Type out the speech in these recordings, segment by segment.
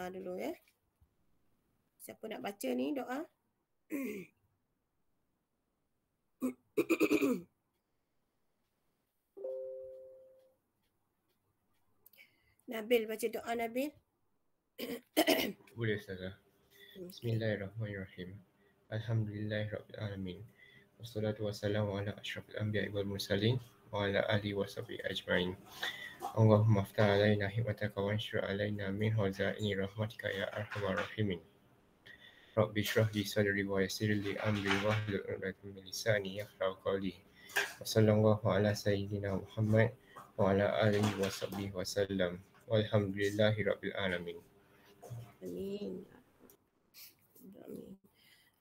doa dulu ya. Siapa nak baca ni doa? Nabil baca doa Nabil. Boleh Ustazah. Bismillahirrahmanirrahim. Alhamdulillahirrabbilalamin. Wassalatu wassalamu ala asyrafil anbiya'i wal mursalin wa ala alihi wa sahbihi ajma'in. Allahumma aftah alaina hikmataka wa anshur alaina min hazaini rahmatika ya arhamar rahimin. Rabbi shrah li sadri wa yassir li amri wahlul 'uqdatam min lisani yafqahu qawli. Wa sallallahu ala sayyidina Muhammad wa ala alihi wa sahbihi wa sallam. Walhamdulillahi rabbil alamin. Amin. Amin.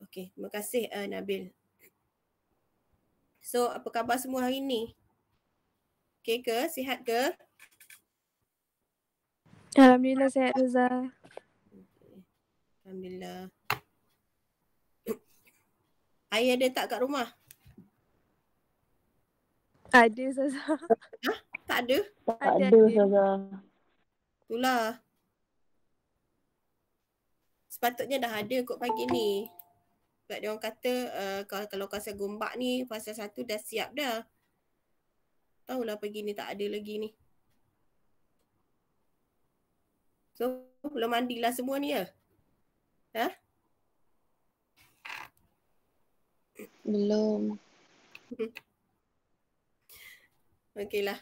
Okey, terima kasih Nabil. So, apa khabar semua hari ni? Okey ke? Sihat ke? Alhamdulillah sihat Ustazah. Okay. Alhamdulillah. Ayah ada tak kat rumah? Ada Ustazah. Tak ada? Ada. Ustazah. Itulah. Sepatutnya dah ada kot pagi ni. Sebab dia orang kata kalau pasal gombak ni fasa 1 dah siap dah. Tahulah pagi ni tak ada lagi ni. So, belum mandilah semua ni ya? Ha? Belum. Okeylah.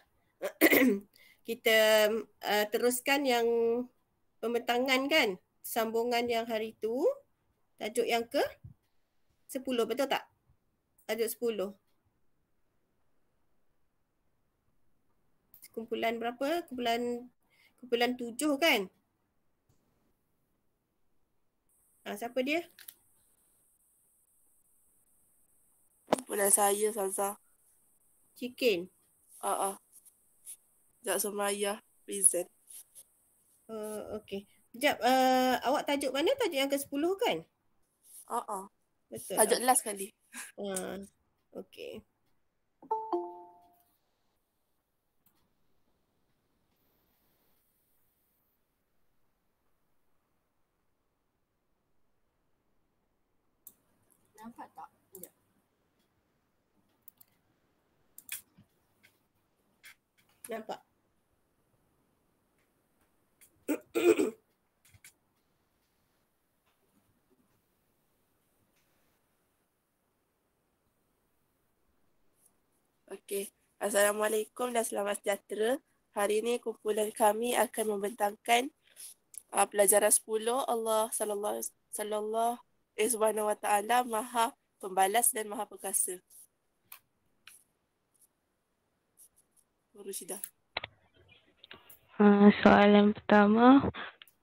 Kita teruskan yang pembentangan kan? Sambungan yang hari tu. Tajuk yang ke 10, betul tak? Tajuk 10. Kumpulan berapa? Kumpulan 7 kan? Siapa dia? Kumpulan saya Ustazah. Cikin. Jak Sumayah present. Okey. Sekejap, awak tajuk mana? Tajuk yang ke-10 kan? Betul. Tajuk last kali. Okey. Nampak tak? Sekejap. Nampak? Okey. Assalamualaikum dan selamat sejahtera. Hari ini kumpulan kami akan membentangkan pelajaran 10 Allah sallallahu subhanahu wa ta'ala Maha Pembalas dan Maha Perkasa. Rushidah. Soalan pertama,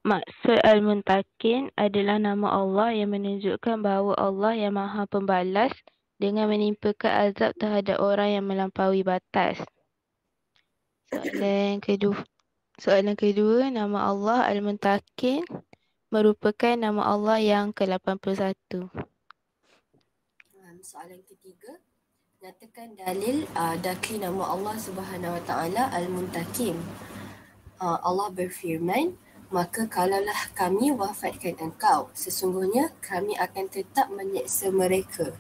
maksud Al-Muntakin adalah nama Allah yang menunjukkan bahawa Allah yang Maha Pembalas dengan menimpakan azab terhadap orang yang melampaui batas. Soalan kedua, nama Allah Al-Muntakin merupakan nama Allah yang ke-81. Soalan ketiga, nyatakan dalil dakli nama Allah Subhanahu Wa Taala Al-Muntakim. Allah berfirman, maka kalaulah kami wafatkan engkau, sesungguhnya kami akan tetap menyeksa mereka.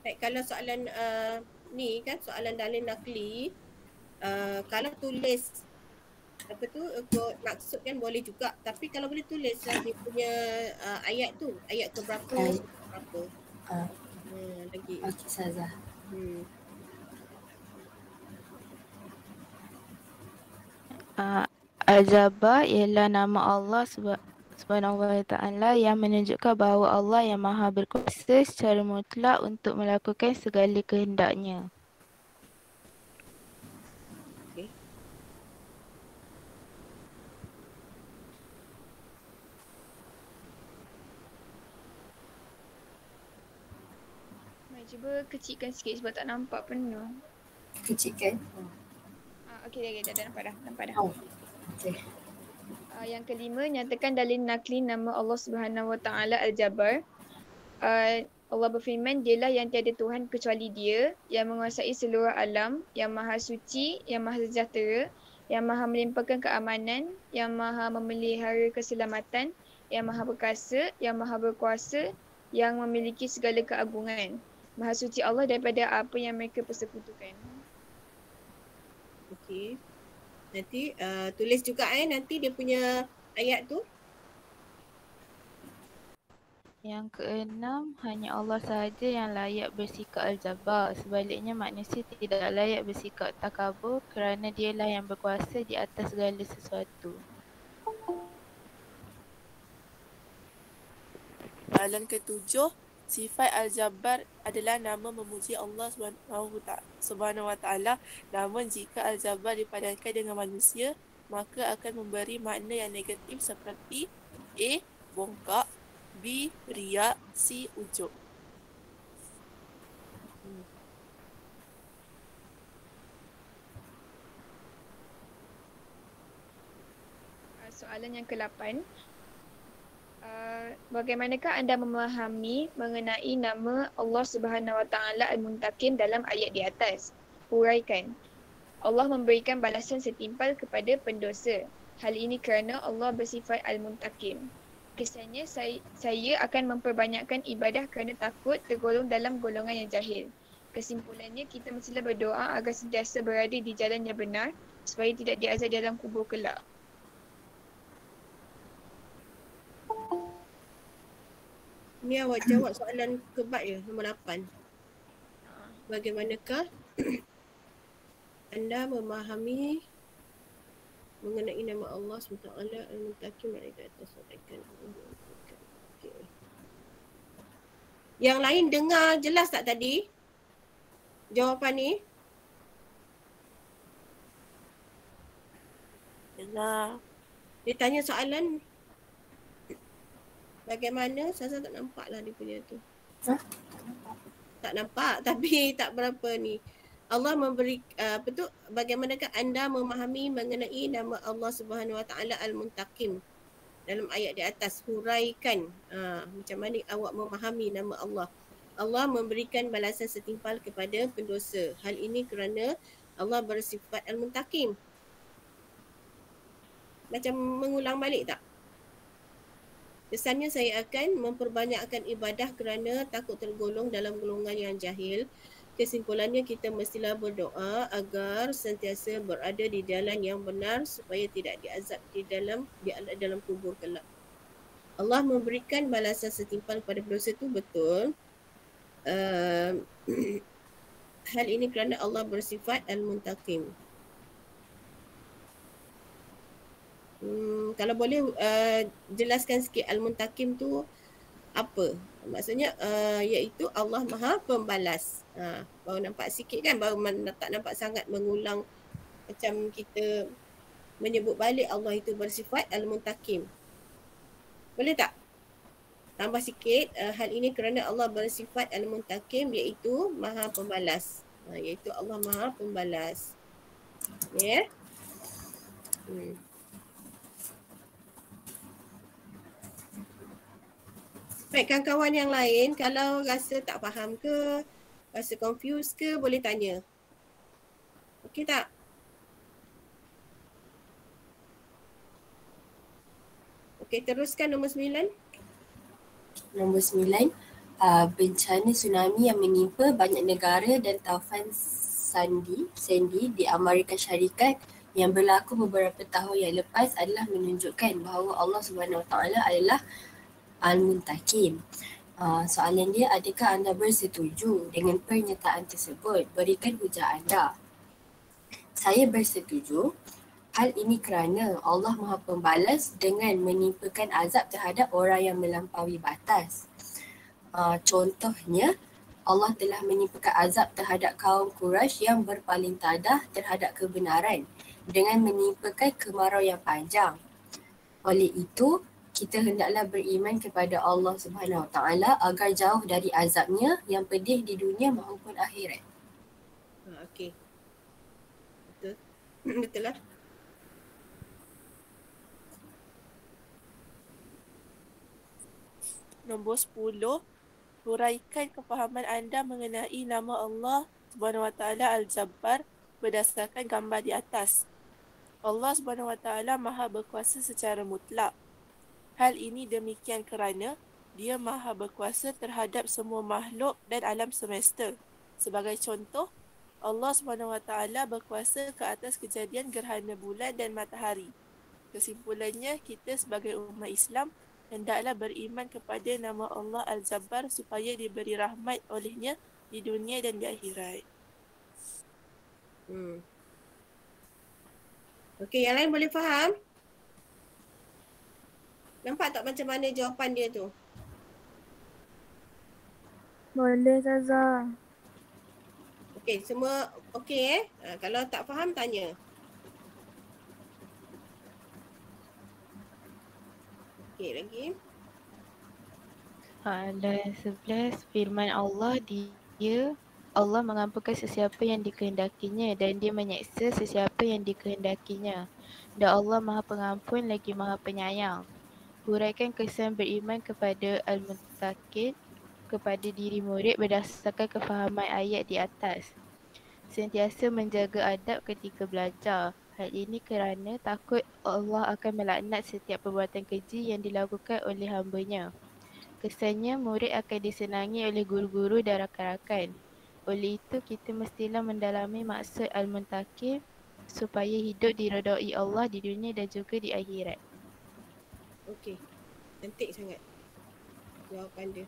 Baik, kalau soalan ni kan, soalan dalil nakli, kalau tulis apa tu ikut maksud kan boleh juga, tapi kalau boleh tulis lah dia punya ayat tu, ayat ke berapa, berapa. Lagi. Okey Ustazah. Al-Jabbar ialah nama Allah Subhanahu wa ta'ala yang menunjukkan bahawa Allah yang maha berkuasa secara mutlak untuk melakukan segala kehendaknya. Okay. Cuba kecilkan sikit sebab tak nampak penuh. Kecilkan? Okey, dah nampak dah. Okey. Yang kelima, nyatakan dalil nakli nama Allah Subhanahu Wa Taala Al-Jabbar. Allah berfirman, dialah yang tiada Tuhan kecuali Dia, yang menguasai seluruh alam, yang maha suci, yang maha sejahtera, yang maha melimpahkan keamanan, yang maha memelihara keselamatan, yang maha perkasa, yang maha berkuasa, yang memiliki segala keagungan. Maha suci Allah daripada apa yang mereka persekutukan. Okey. Nanti tulis juga nanti dia punya ayat tu. Yang keenam, hanya Allah sahaja yang layak bersikap al-jabbar. Sebaliknya manusia tidak layak bersikap takabur kerana dialah yang berkuasa di atas segala sesuatu. Soalan ketujuh, sifat Al-Jabbar adalah nama memuji Allah Subhanahu Wa Taala. Namun jika Al-Jabbar dipadankan dengan manusia, maka akan memberi makna yang negatif seperti A. Bongkak, B. Riak, C. Ujub. Soalan yang ke-8. Bagaimanakah anda memahami mengenai nama Allah Subhanahu Wa Taala Al-Muntakim dalam ayat di atas? Huraikan. Allah memberikan balasan setimpal kepada pendosa. Hal ini kerana Allah bersifat Al-Muntakim. Kesannya saya akan memperbanyakkan ibadah kerana takut tergolong dalam golongan yang jahil. Kesimpulannya, kita mestilah berdoa agar sentiasa berada di jalan yang benar supaya tidak diazab dalam kubur kelak. Ni awak jawab soalan kebat ya, nombor 8. Bagaimanakah anda memahami mengenai nama Allah SWT Al-Muntakim yang di atas sampaikan. Okay. Yang lain dengar jelas tak tadi jawapan ni? Dengar. Dia tanya soalan bagaimana, saya tak nampak lah dia punya tu. Tak nampak tapi tak berapa ni. Allah memberi bagaimanakah anda memahami mengenai nama Allah Subhanahu Wa Taala Al-Muntakim dalam ayat di atas? Huraikan macam mana awak memahami nama Allah. Allah memberikan balasan setimpal kepada pendosa. Hal ini kerana Allah bersifat Al-Muntakim. Macam mengulang balik tak? Kesannya saya akan memperbanyakkan ibadah kerana takut tergolong dalam golongan yang jahil. Kesimpulannya, kita mestilah berdoa agar sentiasa berada di jalan yang benar supaya tidak diazab di dalam kubur kelak. Allah memberikan balasan setimpal pada pendosa itu betul. Hal ini kerana Allah bersifat Al-Muntakim. Kalau boleh jelaskan sikit Al-Muntakim tu apa? Maksudnya iaitu Allah Maha Pembalas. Baru nampak sikit kan, baru tak nampak sangat mengulang macam kita menyebut balik Allah itu bersifat Al-Muntakim. Boleh tak? Tambah sikit, hal ini kerana Allah bersifat Al-Muntakim iaitu Maha Pembalas. Iaitu Allah Maha Pembalas. Ya? Yeah? Baik, kawan-kawan yang lain kalau rasa tak faham ke, rasa confused ke, boleh tanya. Okey tak? Okey, teruskan nombor 9. Nombor 9, bencana tsunami yang menimpa banyak negara dan taufan Sandy di Amerika Syarikat yang berlaku beberapa tahun yang lepas adalah menunjukkan bahawa Allah Subhanahu Wa Taala adalah Al-Muntakim. Soalan dia, adakah anda bersetuju dengan pernyataan tersebut? Berikan hujah anda. Saya bersetuju. Hal ini kerana Allah Maha Pembalas dengan menimpakan azab terhadap orang yang melampaui batas. Contohnya, Allah telah menimpakan azab terhadap kaum Quraisy yang berpaling tadah terhadap kebenaran dengan menimpakan kemarau yang panjang. Oleh itu, kita hendaklah beriman kepada Allah Subhanahu Wa Taala agar jauh dari azabnya yang pedih di dunia maupun akhirat. Okey. Betul. Betul lah. Nombor 10, huraikan kefahaman anda mengenai nama Allah Subhanahu Wa Taala Al-Jabbar berdasarkan gambar di atas. Allah Subhanahu Wa Taala Maha berkuasa secara mutlak. Hal ini demikian kerana Dia Maha berkuasa terhadap semua makhluk dan alam semesta. Sebagai contoh, Allah Subhanahu Wa Taala berkuasa ke atas kejadian gerhana bulan dan matahari. Kesimpulannya, kita sebagai umat Islam hendaklah beriman kepada nama Allah Al-Jabbar supaya diberi rahmat olehnya di dunia dan di akhirat. Okey, yang lain boleh faham? Nampak tak macam mana jawapan dia tu? Boleh Ustazah. Okey, semua okey kalau tak faham tanya. Okey, lagi. Soalan 11, firman Allah Allah mengampunkan sesiapa yang dikehendakinya dan Dia menyeksa sesiapa yang dikehendakinya. Dan Allah Maha Pengampun lagi Maha Penyayang. Huraikan kesan beriman kepada Al-Muntaqin kepada diri murid berdasarkan kefahaman ayat di atas. Sentiasa menjaga adab ketika belajar. Hal ini kerana takut Allah akan melaknat setiap perbuatan keji yang dilakukan oleh hamba-Nya. Kesannya murid akan disenangi oleh guru-guru dan rakan-rakan. Oleh itu, kita mestilah mendalami maksud Al-Muntaqin supaya hidup diredai Allah di dunia dan juga di akhirat. Okey. Cantik sangat jawapan dia.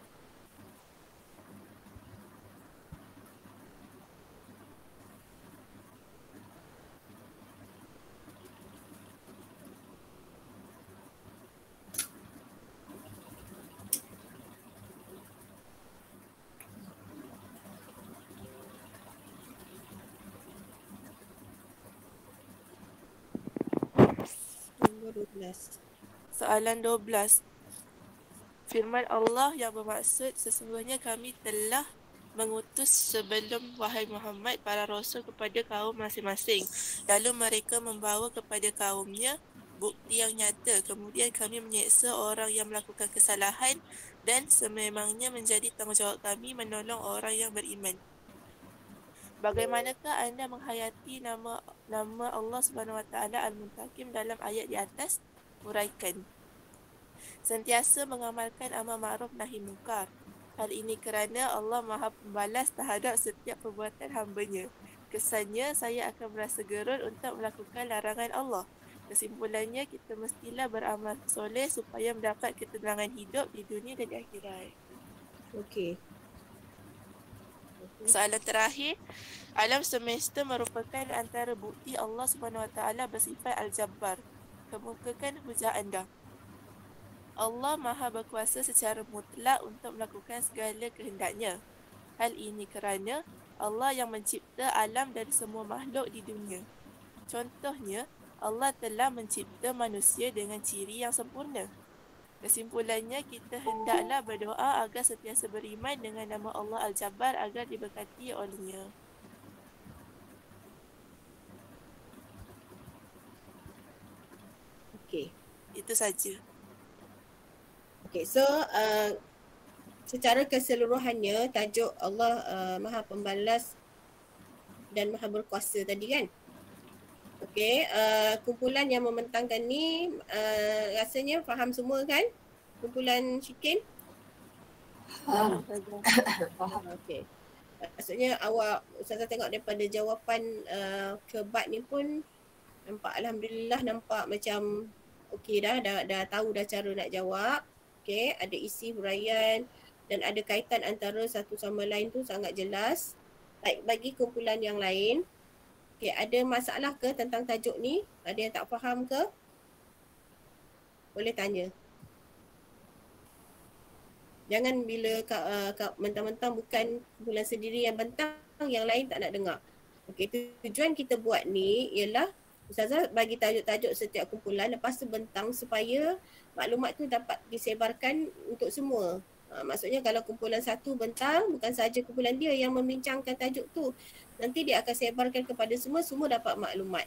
Nombor 12. Soalan 12. Firman Allah yang bermaksud, sesungguhnya kami telah mengutus sebelum wahai Muhammad para rasul kepada kaum masing-masing. Lalu mereka membawa kepada kaumnya bukti yang nyata. Kemudian kami menyeksa orang yang melakukan kesalahan dan sememangnya menjadi tanggungjawab kami menolong orang yang beriman. Bagaimanakah anda menghayati nama Allah Subhanahu Wa Taala Al-Muntaqim dalam ayat di atas? Huraikan. Sentiasa mengamalkan amar ma'ruf nahi munkar. Hal ini kerana Allah Maha Pembalas terhadap setiap perbuatan hamba-Nya. Kesannya saya akan merasa gerun untuk melakukan larangan Allah. Kesimpulannya, kita mestilah beramal soleh supaya mendapat ketenangan hidup di dunia dan di akhirat. Okey. Soalan terakhir, alam semesta merupakan antara bukti Allah Subhanahu Wa Taala bersifat Al-Jabbar. Kemukakan hujah anda. Allah Maha berkuasa secara mutlak untuk melakukan segala kehendaknya. Hal ini kerana Allah yang mencipta alam dan semua makhluk di dunia. Contohnya, Allah telah mencipta manusia dengan ciri yang sempurna. Kesimpulannya, kita hendaklah berdoa agar sentiasa beriman dengan nama Allah Al-Jabbar agar diberkati olehnya. Okey. Itu saja. Okey, so secara keseluruhannya tajuk Allah Maha Pembalas dan Maha Berkuasa tadi kan. Okey, kumpulan yang membentangkan ni rasanya faham semua kan? Kumpulan Syikin? Faham. Okey. Maksudnya awak Ustazah tengok daripada jawapan kebat ni pun nampak Alhamdulillah nampak macam okey dah tahu dah cara nak jawab. Okey, ada isi huraian dan ada kaitan antara satu sama lain tu sangat jelas. Baik, bagi kumpulan yang lain, okey, ada masalah ke tentang tajuk ni? Ada yang tak faham ke? Boleh tanya. Jangan bila mentang-mentang bukan kumpulan sendiri yang bentang, yang lain tak nak dengar. Okey, tujuan kita buat ni ialah Ustazah bagi tajuk-tajuk setiap kumpulan, lepas tu bentang supaya maklumat tu dapat disebarkan untuk semua. Maksudnya kalau kumpulan satu bentang, bukan saja kumpulan dia yang membincangkan tajuk tu. Nanti dia akan sebarkan kepada semua dapat maklumat.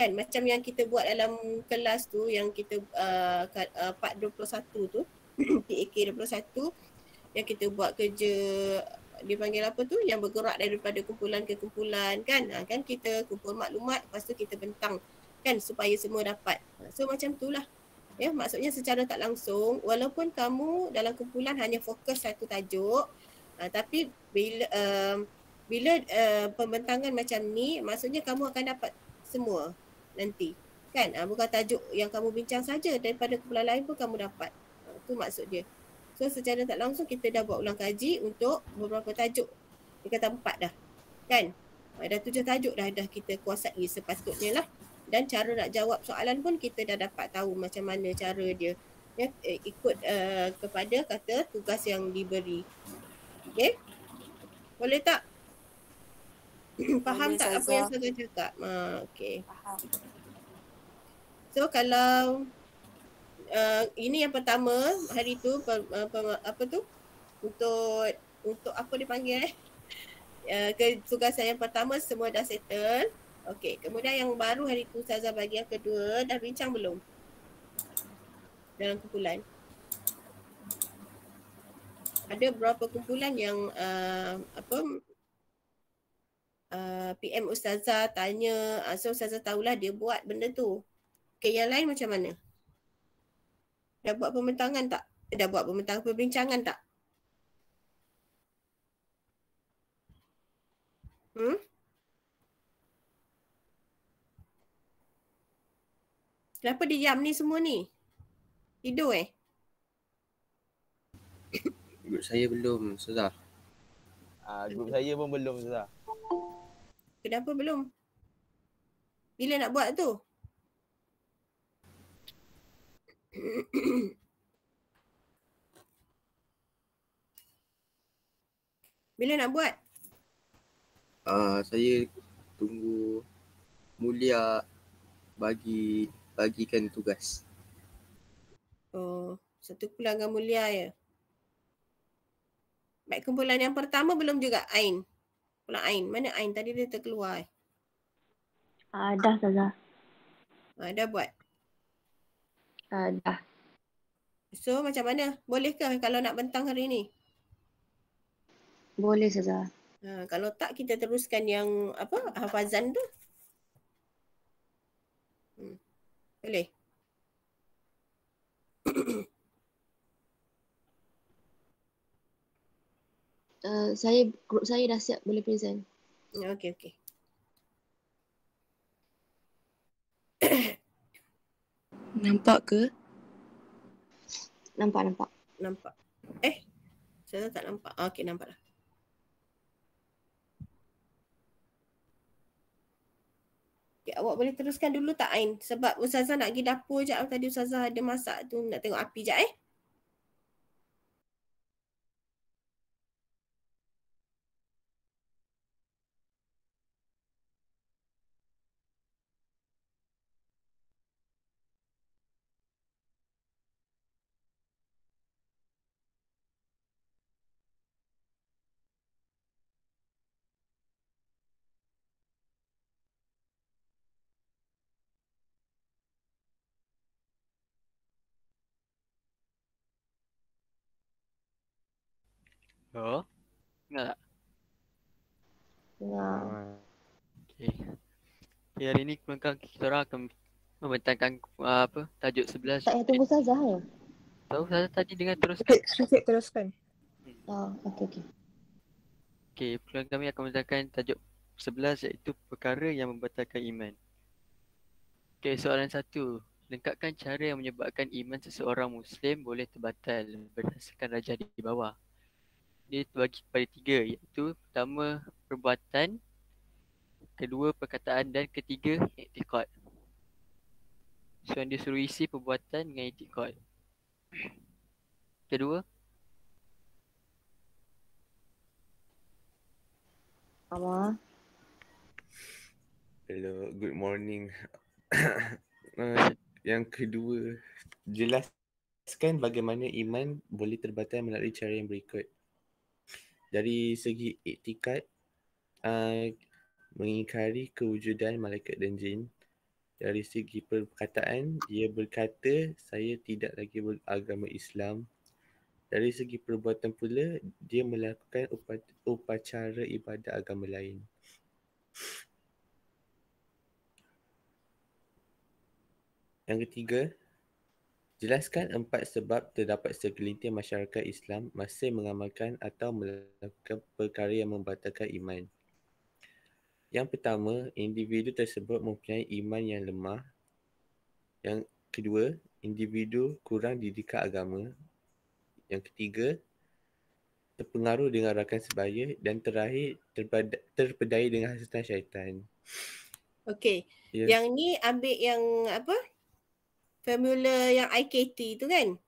Kan macam yang kita buat dalam kelas tu, yang kita part 21 tu, PAK 21, yang kita buat kerja dipanggil apa tu, yang bergerak daripada kumpulan ke kumpulan kan. Kan kita kumpul maklumat, lepas tu kita bentang kan supaya semua dapat. So macam itulah. Ya, maksudnya secara tak langsung, walaupun kamu dalam kumpulan hanya fokus satu tajuk, tapi bila pembentangan macam ni, maksudnya kamu akan dapat semua nanti kan. Bukan tajuk yang kamu bincang saja, daripada kumpulan lain pun kamu dapat. Itu maksud dia. So secara tak langsung kita dah buat ulang kaji untuk beberapa tajuk. Dia kata 4 dah kan. Dah 7 tajuk dah kita kuasai sepatutnya lah. Dan cara nak jawab soalan pun kita dah dapat tahu macam mana cara dia. Ya, ikut kepada kata tugas yang diberi. Okay? Boleh tak? Faham Boleh, tak apa yang Ustazah. saya cakap? Okay. Faham. So kalau ini yang pertama hari tu apa tu? Untuk apa dipanggil tugasan yang pertama semua dah settle. Okey, kemudian yang baru hari tu Ustazah bagi yang kedua, dah bincang belum? Dalam kumpulan. Ada berapa kumpulan yang PM Ustazah tanya, so Ustazah tahulah dia buat benda tu. Okey, yang lain macam mana? Dah buat pembentangan tak? Dah buat pembentangan perbincangan tak? Kenapa diam ni semua ni? Tidur Grup saya belum, Ustazah. Grup saya pun belum, Ustazah. Kenapa belum? Bila nak buat tu? Bila nak buat? Saya tunggu Mulia bagikan tugas. Oh, satu kumpulan Mulia ya. Baik, kumpulan yang pertama belum juga Ain. Kumpulan Ain. Mana Ain? Tadi dia terkeluar. Dah Ustazah. Dah buat? Dah. So macam mana? Bolehkah kalau nak bentang hari ni? Boleh Ustazah. Kalau tak kita teruskan yang apa? Hafazan tu. Boleh? Grup saya dah siap boleh present. Okey. Nampak ke? Nampak. Saya tak nampak. Okey, nampak lah. Okay, awak boleh teruskan dulu tak Ain? Sebab Ustazah nak pergi dapur je. Tadi Ustazah ada masak tu, nak tengok api je Oh, dengar tak? Dengar. Okay, hari ni kita orang akan membentangkan tajuk 11. Tak payah tunggu Ustazah ya? Tahu saya tadi dengan teruskan. Sikit teruskan. Okey. Okey, peluang kami akan membentangkan tajuk 11 iaitu perkara yang membatalkan iman. Okey, soalan 1. Lengkapkan cara yang menyebabkan iman seseorang Muslim boleh terbatal berdasarkan rajah di bawah. Dia terbagi kepada 3 iaitu pertama perbuatan, kedua perkataan dan ketiga i'tiqad. So yang dia suruh isi perbuatan dengan i'tiqad. Kedua. Ama. Hello, good morning. Yang kedua, jelaskan bagaimana iman boleh terbatal melalui cara yang berikut. Dari segi iktikad, mengingkari kewujudan malaikat dan jin. Dari segi perkataan, ia berkata, saya tidak lagi beragama Islam. Dari segi perbuatan pula, dia melakukan upacara ibadat agama lain. Yang ketiga, jelaskan 4 sebab terdapat segelintir masyarakat Islam masih mengamalkan atau melakukan perkara yang membatalkan iman. Yang pertama, individu tersebut mempunyai iman yang lemah. Yang kedua, individu kurang didikan agama. Yang ketiga, terpengaruh dengan rakan sebaya. Dan terakhir, terpedaya dengan hasutan syaitan. Okey. Ya. Yang ni ambil yang apa? Formula yang IKT tu kan?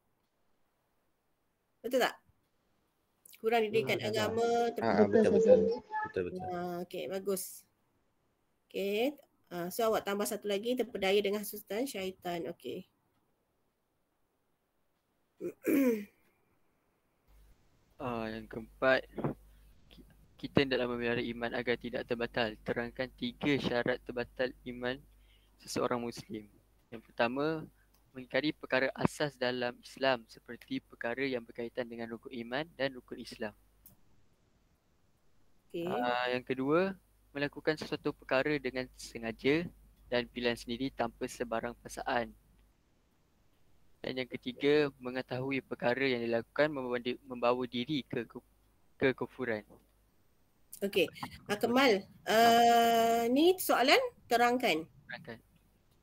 Betul tak? Kurang didikan agama. Betul. Okey, bagus. Okey. So awak tambah satu lagi, terpedaya dengan hasutan syaitan. Okey. Yang keempat, kita hendaklah memelihara iman agar tidak terbatal. Terangkan 3 syarat terbatal iman seseorang Muslim. Yang pertama, mengingkari perkara asas dalam Islam seperti perkara yang berkaitan dengan rukun iman dan rukun Islam. Okay. Yang kedua, melakukan sesuatu perkara dengan sengaja dan pilihan sendiri tanpa sebarang paksaan. Dan yang ketiga, mengetahui perkara yang dilakukan membawa diri ke kekufuran. Okey. Kamal, ni soalan terangkan.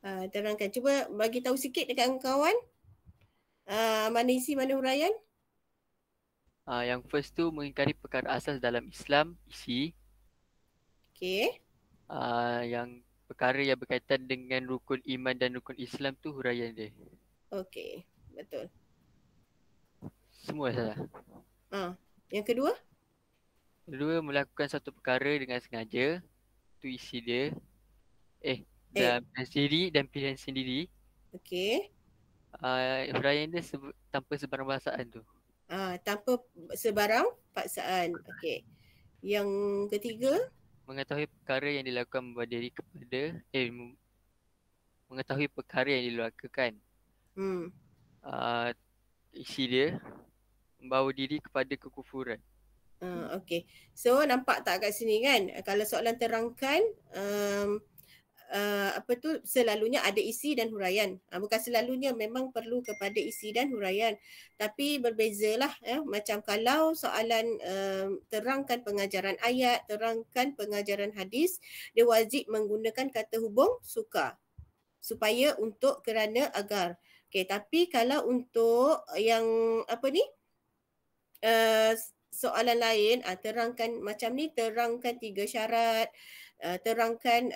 Terangkan. Cuba bagi tahu sikit dekat kawan. Mana isi, mana huraian? Yang first tu mengingkari perkara asas dalam Islam, isi. Okey. Yang perkara yang berkaitan dengan rukun iman dan rukun Islam tu huraian dia. Okey, betul. Semua salah. Yang kedua? Kedua, melakukan satu perkara dengan sengaja. Tu isi dia. Dan pilihan sendiri. Okey. Huraian dia tanpa sebarang paksaan tu. Tanpa sebarang paksaan. Okey. Yang ketiga? Mengetahui perkara yang dilakukan membawa diri kepada mengetahui perkara yang dilakukan. Isi dia membawa diri kepada kekufuran. Okey. So nampak tak kat sini kan? Kalau soalan terangkan selalunya ada isi dan huraian. Bukan selalunya, memang perlu kepada isi dan huraian. Tapi berbezalah ya. Macam kalau soalan terangkan pengajaran ayat, terangkan pengajaran hadis, dia wajib menggunakan kata hubung suka. Supaya untuk, kerana, agar. Okey, tapi kalau untuk yang soalan lain, terangkan macam ni, terangkan 3 syarat, terangkan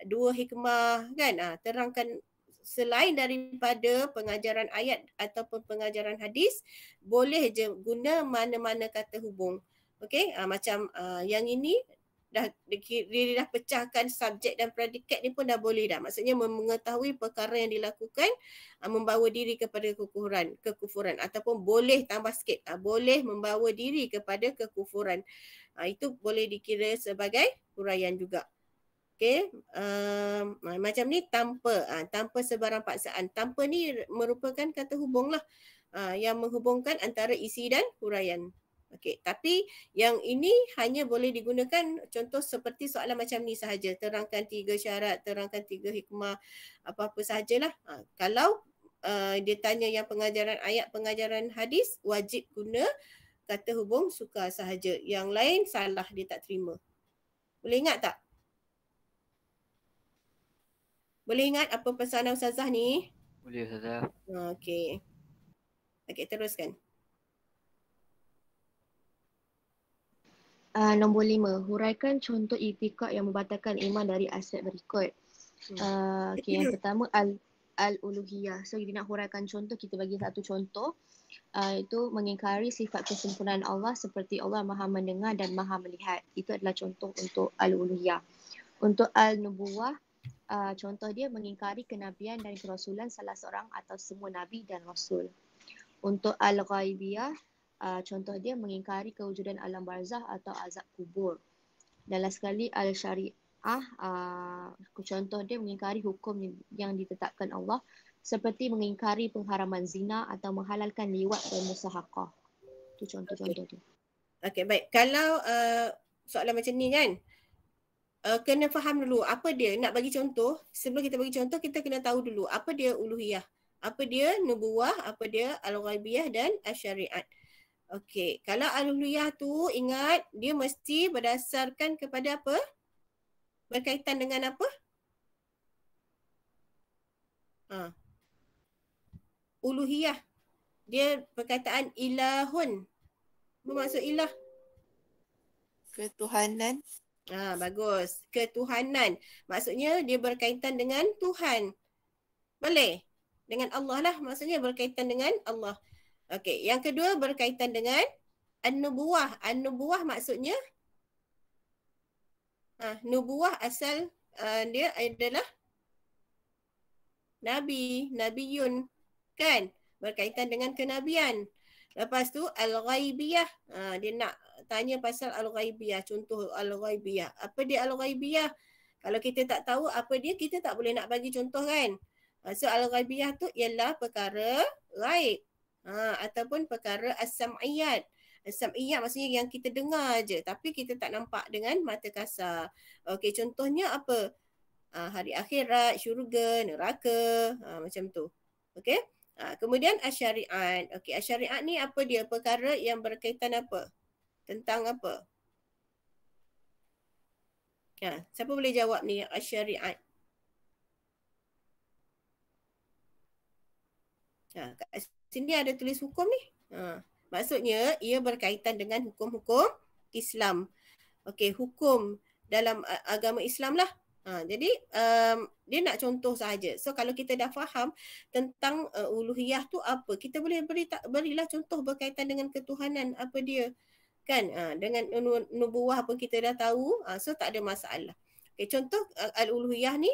2 hikmah kan, terangkan selain daripada pengajaran ayat ataupun pengajaran hadis, boleh je guna mana-mana kata hubung. Okey, macam yang ini dia dah pecahkan subjek dan predikat ni pun dah boleh dah. Maksudnya mengetahui perkara yang dilakukan membawa diri kepada kekufuran ataupun boleh tambah sikit, boleh membawa diri kepada kekufuran. Itu boleh dikira sebagai huraian juga. Okey, macam ni tanpa sebarang paksaan. Tanpa ni merupakan kata hubung lah, yang menghubungkan antara isi dan huraian. Okey, tapi yang ini hanya boleh digunakan contoh seperti soalan macam ni sahaja. Terangkan 3 syarat, terangkan 3 hikmah, apa-apa sahajalah. Kalau dia tanya yang pengajaran ayat, pengajaran hadis, wajib guna kata hubung suka sahaja. Yang lain salah, dia tak terima. Boleh ingat tak? Boleh ingat apa pesanan Ustazah ni? Boleh Ustazah. Okey. Okey, teruskan. Nombor 5, huraikan contoh i'tikad yang membatalkan iman dari aspek berikut. Okey, yang pertama al-uluhiyah. So kita nak huraikan contoh, kita bagi satu contoh, iaitu mengingkari sifat kesempurnaan Allah seperti Allah Maha mendengar dan Maha melihat. Itu adalah contoh untuk al-uluhiyah. Untuk al-nubuwah, contoh dia mengingkari kenabian dan kerasulan salah seorang atau semua nabi dan rasul. Untuk al-ghaibiyah, contoh dia mengingkari kewujudan alam barzah atau azab kubur. Dan last sekali al-syariah, contoh dia mengingkari hukum yang ditetapkan Allah seperti mengingkari pengharaman zina atau menghalalkan liwat dan musahaqah. Itu contoh-contoh tu. Okey, baik. Kalau soalan macam ni kan, kena faham dulu apa dia. Nak bagi contoh, sebelum kita bagi contoh, kita kena tahu dulu apa dia uluhiyah, apa dia nubuwah, apa dia al-ghaibiyah dan asyariat. Okey, kalau al-uluhiyah tu ingat dia mesti berdasarkan kepada apa? Berkaitan dengan apa? Uluhiyah. Dia perkataan ilahun. Bermaksud ilah. Ketuhanan. Bagus. Ketuhanan. Maksudnya dia berkaitan dengan Tuhan. Boleh? Dengan Allah lah. Maksudnya berkaitan dengan Allah. Okey. Yang kedua berkaitan dengan an-nubuwah. An-nubuwah maksudnya nubuwah asal dia adalah Nabi. Nabiyun. Kan? Berkaitan dengan kenabian. Lepas tu al-ghaibiyah. Dia nak tanya pasal al-ghaibiyah. Contoh al-ghaibiyah. Apa dia al-ghaibiyah? Kalau kita tak tahu apa dia, kita tak boleh nak bagi contoh kan. So al-ghaibiyah tu ialah perkara ghaib. Ataupun perkara as-sam'iyat. As-sam'iyat maksudnya yang kita dengar je. Tapi kita tak nampak dengan mata kasar. Okey, contohnya apa? Hari akhirat, syurga, neraka. Macam tu. Okey. Kemudian asyariat. Okey, asyariat ni apa dia? Perkara yang berkaitan apa? Tentang apa? Siapa boleh jawab ni asyariat? Kat sini ada tulis hukum ni. Maksudnya ia berkaitan dengan hukum-hukum Islam. Okey, hukum dalam agama Islam lah. Jadi dia nak contoh sahaja. So kalau kita dah faham tentang uluhiyah tu apa, kita boleh berilah contoh berkaitan dengan ketuhanan apa dia. Kan? Dengan nubuwah pun kita dah tahu. So tak ada masalah. Okay, contoh al-uluhiyah ni,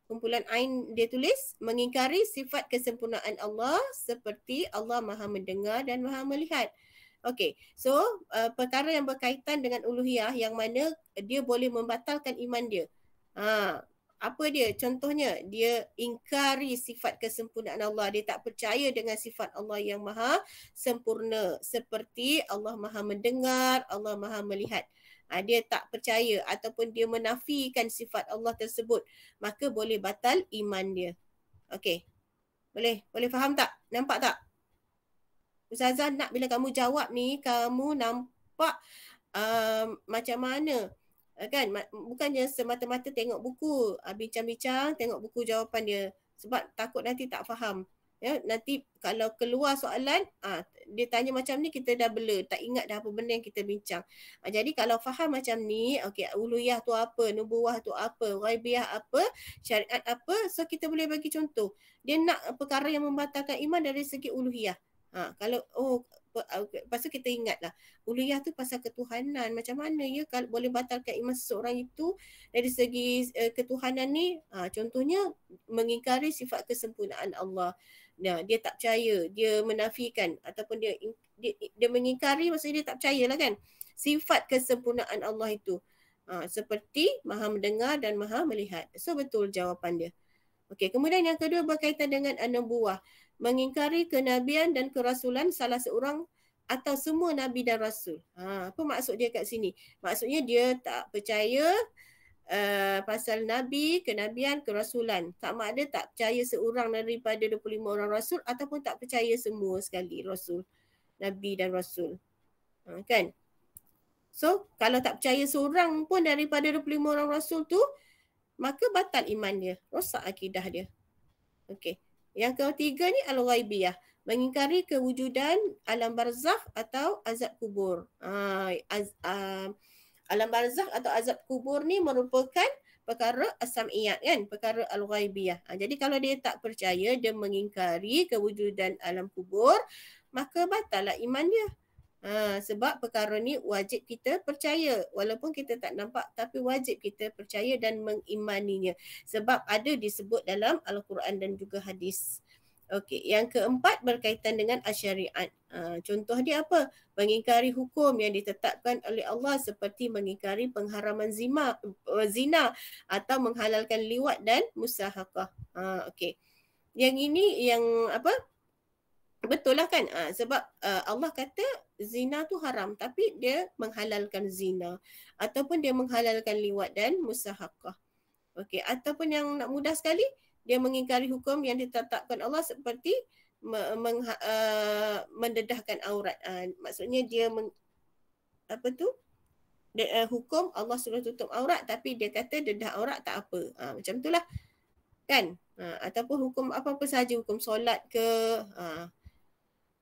kumpulan Ain dia tulis, mengingkari sifat kesempurnaan Allah seperti Allah Maha mendengar dan Maha melihat. Okey, so perkara yang berkaitan dengan uluhiyah yang mana dia boleh membatalkan iman dia. Apa dia? Contohnya, dia ingkari sifat kesempurnaan Allah. Dia tak percaya dengan sifat Allah yang maha sempurna. Seperti Allah maha mendengar, Allah maha melihat. Dia tak percaya ataupun dia menafikan sifat Allah tersebut. Maka boleh batal iman dia. Okey. Boleh faham tak? Nampak tak? Ustazah nak bila kamu jawab ni, kamu nampak macam mana? Kan, bukannya semata-mata tengok buku, bincang-bincang, tengok buku jawapan dia. Sebab takut nanti tak faham. Ya, nanti kalau keluar soalan, dia tanya macam ni, kita dah blur, tak ingat dah apa benda yang kita bincang. Jadi kalau faham macam ni, okey, uluhiyah tu apa, nubuwah tu apa, ghaibiyah apa, syariat apa, so kita boleh bagi contoh. Dia nak perkara yang membatalkan iman dari segi uluhiyah. Kalau lepas tu kita ingatlah, uluhiyah tu pasal ketuhanan. Macam mana ya kalau boleh batalkan iman seseorang itu dari segi ketuhanan ni? Contohnya mengingkari sifat kesempurnaan Allah. Dia tak percaya, dia menafikan ataupun dia mengingkari, maksudnya dia tak percayalah kan sifat kesempurnaan Allah itu. Seperti maha mendengar dan maha melihat. So betul jawapan dia. Okey, kemudian yang kedua berkaitan dengan an-nubuwah, mengingkari kenabian dan kerasulan salah seorang atau semua nabi dan rasul. Apa maksud dia kat sini? Maksudnya dia tak percaya pasal nabi, kenabian, kerasulan. Sama ada tak percaya seorang daripada 25 orang rasul ataupun tak percaya semua sekali rasul, nabi dan rasul. Kan? So, kalau tak percaya seorang pun daripada 25 orang rasul tu, maka batal iman dia, rosak akidah dia. Okey. Yang ketiga ni al-ghaibiyah, mengingkari kewujudan alam barzakh atau azab kubur. Alam barzakh atau azab kubur ni merupakan perkara as-sam'iyat kan, perkara al-ghaibiyah. Jadi kalau dia tak percaya, dia mengingkari kewujudan alam kubur, maka batallah iman dia. Sebab perkara ni wajib kita percaya. Walaupun kita tak nampak, tapi wajib kita percaya dan mengimaninya. Sebab ada disebut dalam Al-Quran dan juga hadis. Okey, yang keempat berkaitan dengan asyariat. Contoh dia apa? Mengingkari hukum yang ditetapkan oleh Allah seperti mengingkari pengharaman zina atau menghalalkan liwat dan musahaqah. Okey. yang ini yang apa? Betul lah kan? Sebab Allah kata zina tu haram tapi dia menghalalkan zina ataupun dia menghalalkan liwat dan musahakah. Okey, ataupun yang nak mudah sekali dia mengingkari hukum yang ditetapkan Allah seperti mendedahkan aurat. Maksudnya dia hukum Allah suruh tutup aurat tapi dia kata dedah aurat tak apa. Macam itulah kan? Ataupun hukum apa-apa sahaja, hukum solat ke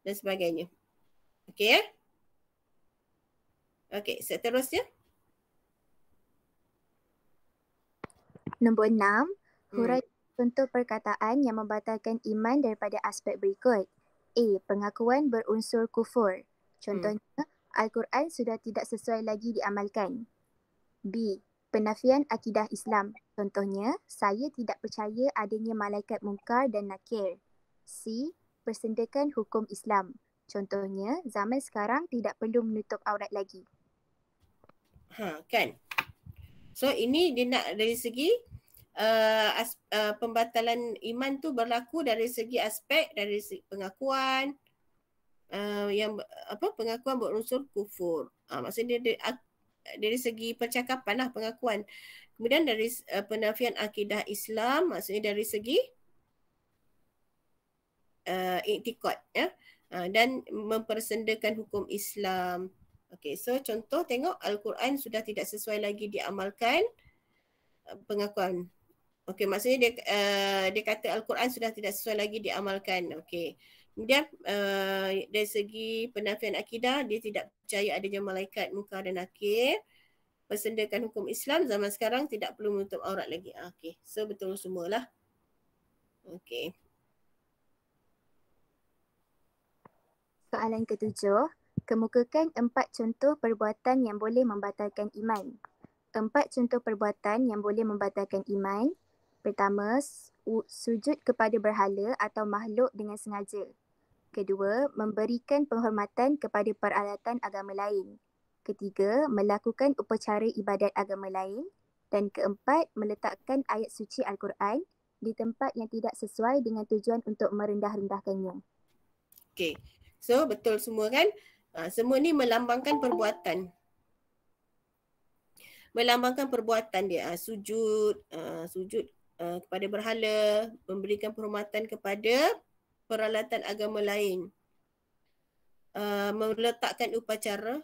dan sebagainya. Okey Okey, seterusnya. Nombor 6, hurai contoh perkataan yang membatalkan iman daripada aspek berikut. A. Pengakuan berunsur kufur. Contohnya, Al-Quran sudah tidak sesuai lagi diamalkan. B. Penafian akidah Islam. Contohnya, saya tidak percaya adanya malaikat munkar dan nakir. C. Persendakan hukum Islam. Contohnya, zaman sekarang tidak perlu menutup aurat lagi. Kan? So ini dia nak dari segi pembatalan iman tu berlaku dari segi aspek, dari segi pengakuan pengakuan berunsur kufur. Maksudnya dari segi percakapan lah pengakuan. Kemudian dari penafian akidah Islam, maksudnya dari segi iktikad ya. Dan mempersendakan hukum Islam. Okey, so contoh tengok Al-Quran sudah tidak sesuai lagi diamalkan, pengakuan. Okey, maksudnya dia kata Al-Quran sudah tidak sesuai lagi diamalkan. Okey. Kemudian dari segi penafian akidah, dia tidak percaya adanya malaikat munkar dan nakir. Persendakan hukum Islam, zaman sekarang tidak perlu menutup aurat lagi. Okey, so betul semualah. Okey. Soalan ketujuh, kemukakan 4 contoh perbuatan yang boleh membatalkan iman. 4 contoh perbuatan yang boleh membatalkan iman. Pertama, sujud kepada berhala atau makhluk dengan sengaja. Kedua, memberikan penghormatan kepada peralatan agama lain. Ketiga, melakukan upacara ibadat agama lain. Dan keempat, meletakkan ayat suci Al-Quran di tempat yang tidak sesuai dengan tujuan untuk merendah-rendahkannya. Okey. So betul semua kan? Semua ni melambangkan perbuatan. Melambangkan perbuatan dia. Sujud kepada berhala, memberikan penghormatan kepada peralatan agama lain. Meletakkan upacara,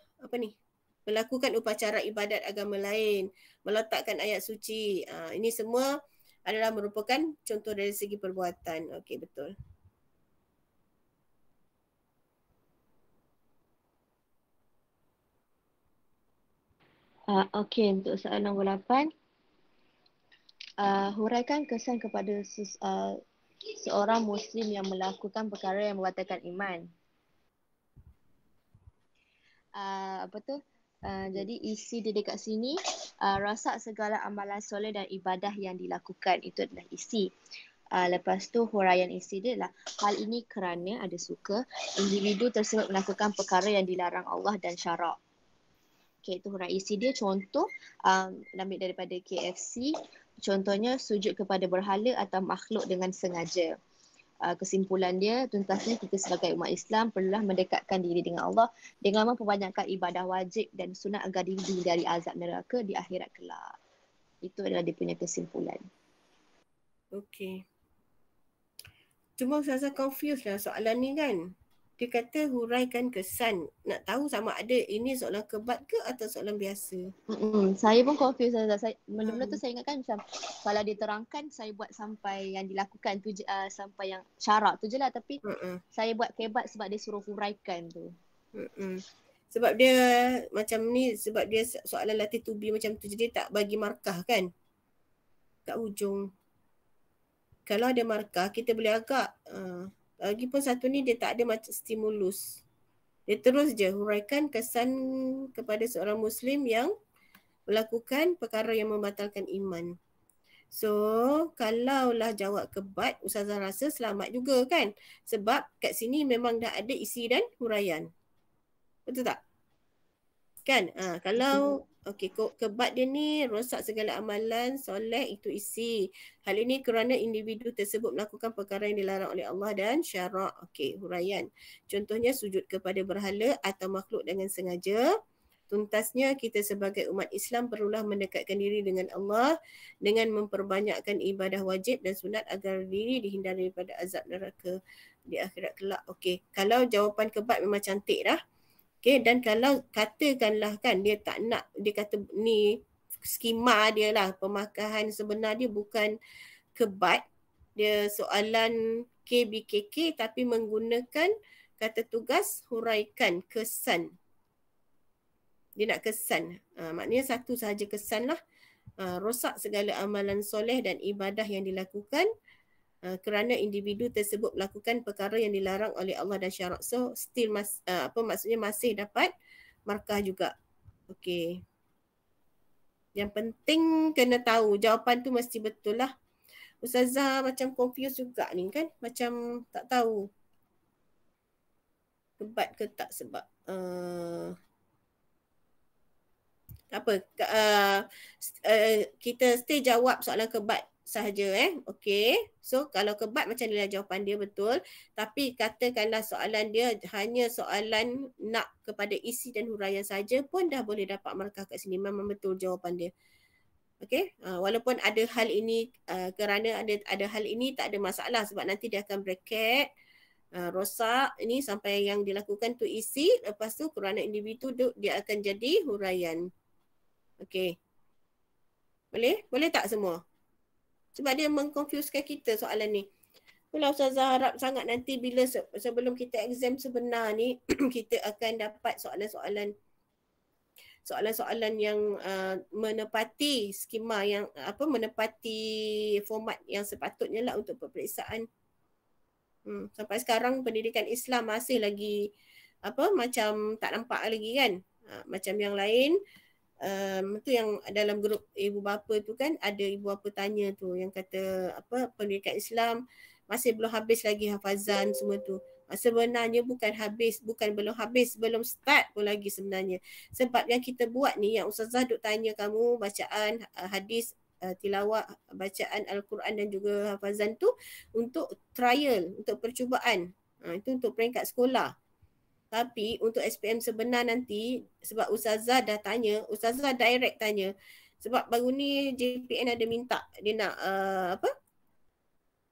melakukan upacara ibadat agama lain, meletakkan ayat suci. Ini semua adalah merupakan contoh dari segi perbuatan. Okey, betul. Okey, untuk soalan nombor 8. Huraikan kesan kepada seorang Muslim yang melakukan perkara yang membatalkan iman. Jadi isi dia dekat sini, rasak segala amalan soleh dan ibadah yang dilakukan. Itu adalah isi. Lepas tu huraian isi dia adalah hal ini kerana ada suka individu tersebut melakukan perkara yang dilarang Allah dan syarak. Okay, itu huraian isi dia. Contoh ambil daripada KFC. Contohnya sujud kepada berhala atau makhluk dengan sengaja. Kesimpulan dia, tuntasnya kita sebagai umat Islam perlulah mendekatkan diri dengan Allah dengan memperbanyakkan ibadah wajib dan sunat agar diri dari azab neraka di akhirat kelak. Itu adalah dia punya kesimpulan. Okey. Cuma saya confused lah soalan ni kan. Dia kata huraikan kesan. Nak tahu sama ada ini soalan kebat ke atau soalan biasa? Saya pun confused. Benda-benda tu saya ingatkan macam kalau diterangkan saya buat sampai yang dilakukan tu sampai yang syarak tu je lah. Tapi saya buat kebat sebab dia suruh huraikan tu. Sebab dia macam ni, sebab dia soalan latih to be macam tu. Jadi tak bagi markah kan kat hujung. Kalau ada markah kita boleh agak lagipun satu ni dia tak ada macam stimulus. Dia terus je huraikan kesan kepada seorang Muslim yang melakukan perkara yang membatalkan iman. So kalaulah jawab kebat, Ustazah rasa selamat juga kan? Sebab kat sini memang dah ada isi dan huraian. Betul tak? Kan? Kalau kebat dia ni rosak segala amalan soleh itu isi. Hal ini kerana individu tersebut melakukan perkara yang dilarang oleh Allah dan syarak. Huraian. Contohnya sujud kepada berhala atau makhluk dengan sengaja. Tuntasnya kita sebagai umat Islam perlulah mendekatkan diri dengan Allah dengan memperbanyakkan ibadah wajib dan sunat agar diri dihindari daripada azab neraka di akhirat kelak. Kalau jawapan kebat memang cantik dah. Dan kalau katakanlah kan dia tak nak, dia kata ni skema dia lah, pemakahan sebenar dia bukan kebat, dia soalan KBKK tapi menggunakan kata tugas huraikan kesan. Dia nak kesan. Maknanya satu sahaja kesan lah. Rosak segala amalan soleh dan ibadah yang dilakukan kerana individu tersebut melakukan perkara yang dilarang oleh Allah dan syarak. So still maksudnya masih dapat markah juga. Yang penting kena tahu jawapan tu mesti betul lah. Ustazah macam confused juga ni kan, macam tak tahu kebat ke tak sebab kita stay jawab soalan kebat sahaja So kalau kebat macam inilah jawapan dia betul, tapi katakanlah soalan dia hanya soalan nak kepada isi dan huraian saja pun dah boleh dapat markah kat sini, memang betul jawapan dia. Walaupun ada hal ini kerana ada hal ini tak ada masalah sebab nanti dia akan bracket rosak ini sampai yang dilakukan tu isi, lepas tu kerana individu dia akan jadi huraian. Boleh tak semua? Sebab dia mengconfusekan kita soalan ni. Itulah Ustazah harap sangat nanti bila sebelum kita exam sebenar ni kita akan dapat soalan-soalan yang menepati skema yang menepati format yang sepatutnya lah untuk peperiksaan. Sampai sekarang pendidikan Islam masih lagi macam tak nampak lagi kan. Macam yang lain tu yang dalam grup ibu bapa tu kan, ada ibu bapa tanya tu yang kata pendidikan Islam masih belum habis lagi hafazan semua tu. Sebenarnya belum habis, belum start pun lagi sebenarnya. Sebab yang kita buat ni, yang Ustazah duk tanya kamu bacaan hadis, tilawah, bacaan Al-Quran dan juga hafazan tu untuk trial, untuk percubaan. Itu untuk peringkat sekolah. Tapi untuk SPM sebenar nanti, sebab Ustazah dah tanya, Ustazah direct tanya. Sebab baru ni JPN ada minta, dia nak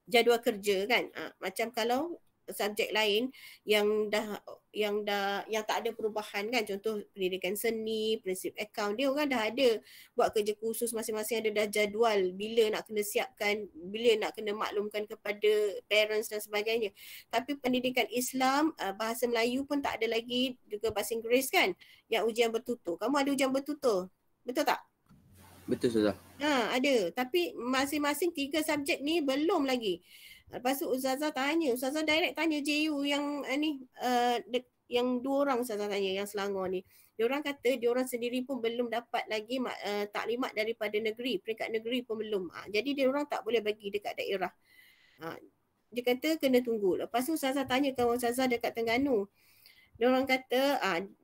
jadual kerja kan. Macam kalau subjek lain yang tak ada perubahan kan, contoh pendidikan seni, prinsip akaun, dia orang dah ada buat kerja khusus masing-masing, ada dah jadual bila nak kena siapkan, bila nak kena maklumkan kepada parents dan sebagainya. Tapi pendidikan Islam, bahasa Melayu pun tak ada lagi, juga bahasa Inggeris kan, yang ujian bertutur. Kamu ada ujian bertutur, betul tak? Betul Ustazah. Ada, tapi masing-masing 3 subjek ni belum lagi. Lepas tu Ustazah direct tanya JU yang yang 2 orang Ustazah tanya yang Selangor ni. Diorang kata diorang sendiri pun belum dapat lagi taklimat daripada negeri, peringkat negeri pun belum. Jadi diorang tak boleh bagi dekat daerah. Dia kata kena tunggu. Lepas tu Ustazah tanya kawan Ustazah dekat Terengganu. Diorang kata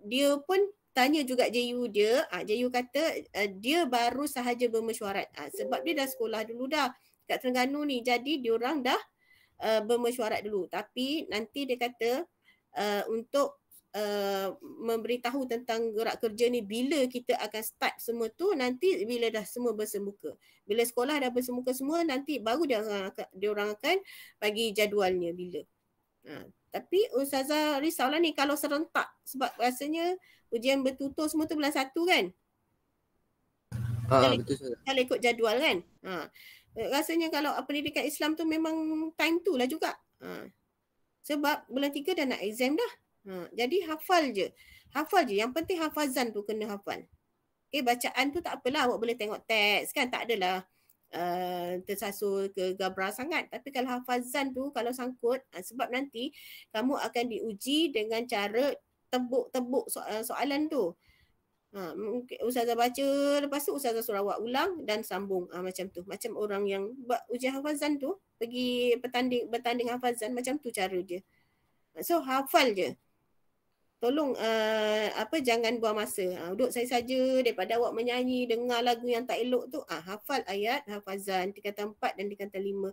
dia pun tanya juga JU dia. JU kata dia baru sahaja bermesyuarat. Sebab dia dah sekolah dulu dah kat Terengganu ni. Jadi diorang dah bermesyuarat dulu. Tapi nanti dia kata untuk memberitahu tentang gerak kerja ni bila kita akan start semua tu, nanti bila dah semua bersemuka. Bila sekolah dah bersemuka semua, nanti baru dia orang akan bagi jadualnya bila. Tapi Ustazah risaulah ni kalau serentak, sebab rasanya ujian bertutur semua tu bulan 1 kan. Betul. Kalau ikut jadual kan. Rasanya kalau pendidikan Islam tu memang time tu lah juga. Sebab bulan 3 dah nak exam dah. Jadi hafal je. Yang penting hafazan tu kena hafal. Bacaan tu tak apalah, awak boleh tengok teks kan, tak adalah tersasul ke gabra sangat. Tapi kalau hafazan tu kalau sangkut, sebab nanti kamu akan diuji dengan cara tebuk soalan tu. Mungkin Ustazah baca, lepas tu Ustazah suruh awak ulang dan sambung. Macam tu. Macam orang yang buat ujian hafazan tu, pergi bertanding hafazan, macam tu cara dia. So hafal je. tolong jangan buang masa. Duduk saya saja daripada awak menyanyi, dengar lagu yang tak elok tu, hafal ayat hafazan tingkatan 4 dan tingkatan 5.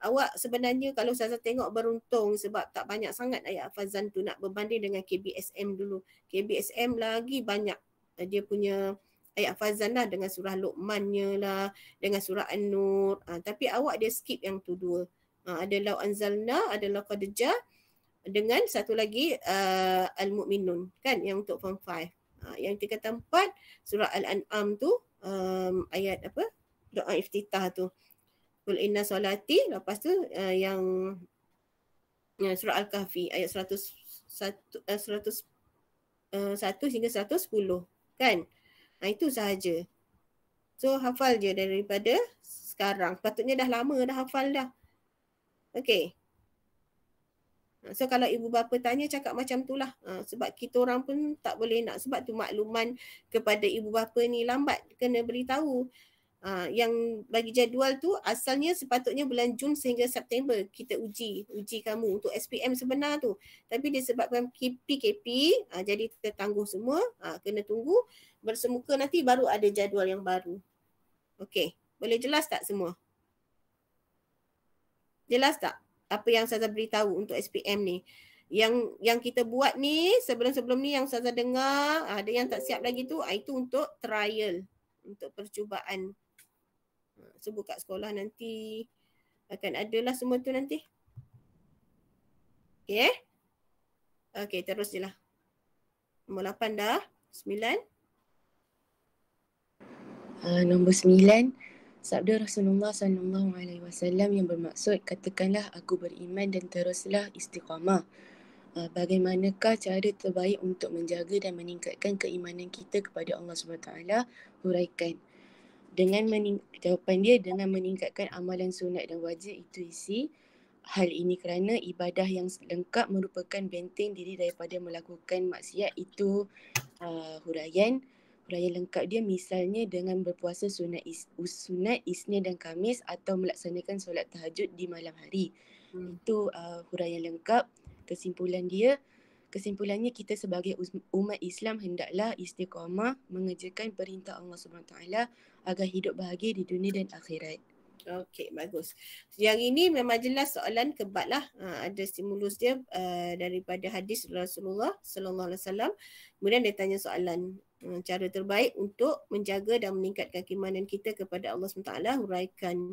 Awak sebenarnya kalau Ustazah tengok beruntung sebab tak banyak sangat ayat hafazan tu nak berbanding dengan KBSM dulu. KBSM lagi banyak dia punya ayat hafazan lah dengan surah Luqmannya lah, dengan surah An-Nur. Tapi awak dia skip yang tu dua. Ada Law Anzalna, ada Laqad Ja' dengan satu lagi Al-Mu'minun kan yang untuk form 5. Yang tingkatan 4 surah Al-An'am tu ayat apa? Doa iftitah tu. Qul inna solati, lepas tu yang surah Al-Kahfi ayat 101 hingga 110 kan. Itu sahaja. So hafal je daripada sekarang. Patutnya dah lama dah hafal dah. Okay. So kalau ibu bapa tanya cakap macam tu lah. Sebab kita orang pun tak boleh nak. Sebab tu makluman kepada ibu bapa ni lambat. Kena beritahu. Yang bagi jadual tu asalnya sepatutnya bulan Jun sehingga September kita uji kamu untuk SPM sebenar tu. Tapi disebabkan PKP jadi kita tangguh semua. Kena tunggu bersemuka nanti baru ada jadual yang baru. Okey, boleh jelas tak semua? Jelas tak? Apa yang Ustazah beritahu untuk SPM ni. Yang kita buat ni sebelum-sebelum ni yang Ustazah dengar, ada yang tak siap lagi tu, itu untuk trial, untuk percubaan. So buka sekolah nanti akan adalah semua tu nanti. Okay Okay, terus je lah. Nombor 8 dah. 9. Nombor 9. Sabda Rasulullah SAW yang bermaksud, katakanlah aku beriman dan teruslah istiqamah. Bagaimanakah cara terbaik untuk menjaga dan meningkatkan keimanan kita kepada Allah SWT? Huraikan. Jawapan dia dengan meningkatkan amalan sunat dan wajib itu isi. Hal ini kerana ibadah yang lengkap merupakan benteng diri daripada melakukan maksiat. Itu huraian lengkap dia misalnya dengan berpuasa sunat Isnin dan Khamis atau melaksanakan solat tahajud di malam hari. Itu huraian lengkap. Kesimpulannya kita sebagai umat Islam hendaklah istiqamah mengerjakan perintah Allah SWT agar hidup bahagia di dunia dan akhirat. Okey, bagus. Yang ini memang jelas soalan kebat lah. Ada stimulus dia daripada hadis Rasulullah SAW. Kemudian dia tanya soalan cara terbaik untuk menjaga dan meningkatkan keimanan kita kepada Allah SWT. Huraikan.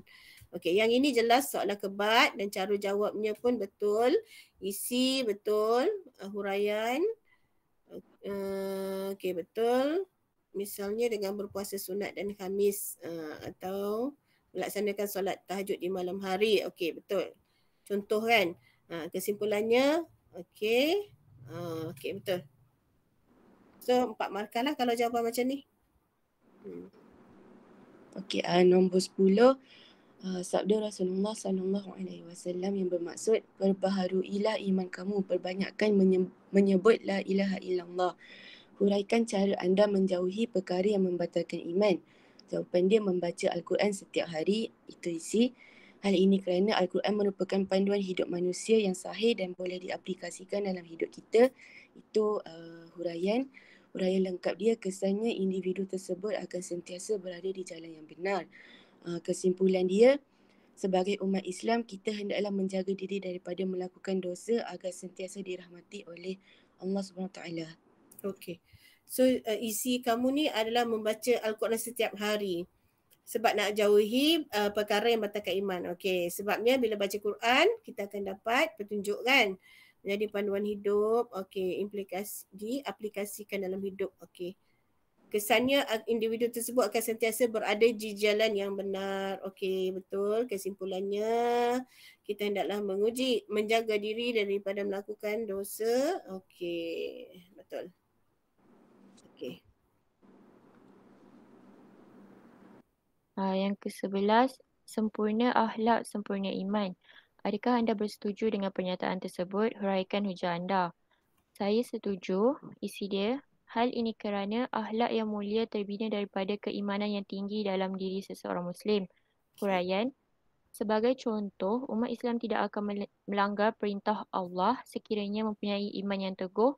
Okey, yang ini jelas soalan kebat dan cara jawabnya pun betul. Isi betul. Huraian. Okey, betul. Misalnya dengan berpuasa sunat dan Khamis atau melaksanakan solat tahajud di malam hari. Okey, betul. Contoh kan. Kesimpulannya, okey. Okey, betul. So, 4 markah lah kalau jawapan macam ni. Okey, nombor 10. Sabda Rasulullah SAW yang bermaksud, perbaharuilah iman kamu, perbanyakkan menyebut la ilaha illallah. Huraikan cara anda menjauhi perkara yang membatalkan iman. Jawapan dia membaca Al-Quran setiap hari, itu isi. Hal ini kerana Al-Quran merupakan panduan hidup manusia yang sahih dan boleh diaplikasikan dalam hidup kita. Itu huraian lengkap dia, kesannya individu tersebut akan sentiasa berada di jalan yang benar. Kesimpulan dia, sebagai umat Islam kita hendaklah menjaga diri daripada melakukan dosa agar sentiasa dirahmati oleh Allah SWT. Okey. So isi kamu ni adalah membaca Al-Quran setiap hari. Sebab nak jauhi perkara yang batalkan iman. Okey, sebabnya bila baca Quran kita akan dapat petunjuk kan. Menjadi panduan hidup. Okey, diaplikasikan dalam hidup. Okey. Kesannya individu tersebut akan sentiasa berada di jalan yang benar. Okey, betul. Kesimpulannya kita hendaklah menjaga diri daripada melakukan dosa. Okey, betul. Okay. Yang ke-11, sempurna akhlak, sempurna iman. Adakah anda bersetuju dengan pernyataan tersebut? Huraikan hujah anda. Saya setuju. Isi dia, hal ini kerana akhlak yang mulia terbina daripada keimanan yang tinggi dalam diri seseorang Muslim. Huraian, sebagai contoh, umat Islam tidak akan melanggar perintah Allah sekiranya mempunyai iman yang teguh,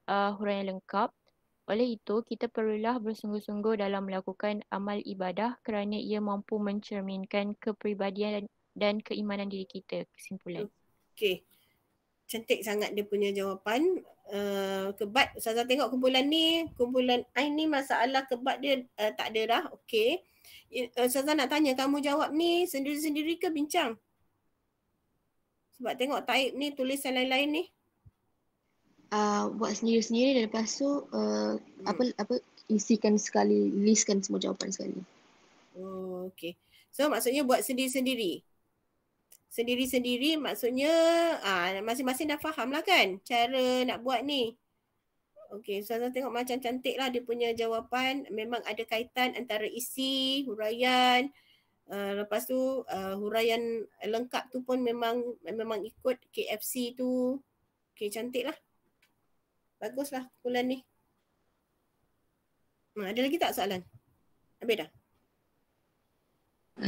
huraian lengkap. Oleh itu, kita perlulah bersungguh-sungguh dalam melakukan amal ibadah kerana ia mampu mencerminkan kepribadian dan keimanan diri kita. Kesimpulan. Okey. Cantik sangat dia punya jawapan. Kebat, Ustazah tengok kumpulan ni, kumpulan Ain ni masalah kebat dia tak ada dah. Okey. Ustazah nak tanya, kamu jawab ni sendiri-sendiri ke bincang? Sebab tengok Taib ni tulisan lain-lain ni. Buat sendiri-sendiri dan lepas tu isikan sekali, listkan semua jawapan sekali. Oh, okey. So maksudnya buat sendiri-sendiri. Sendiri-sendiri maksudnya masing-masing dah faham lah kan cara nak buat ni. Okey, Ustazah tengok macam cantik lah dia punya jawapan. Memang ada kaitan antara isi, huraian. Lepas tu huraian lengkap tu pun memang ikut KFC tu. Okey, cantik lah. Baguslah kumpulan ni. Ada lagi tak soalan? Habis dah?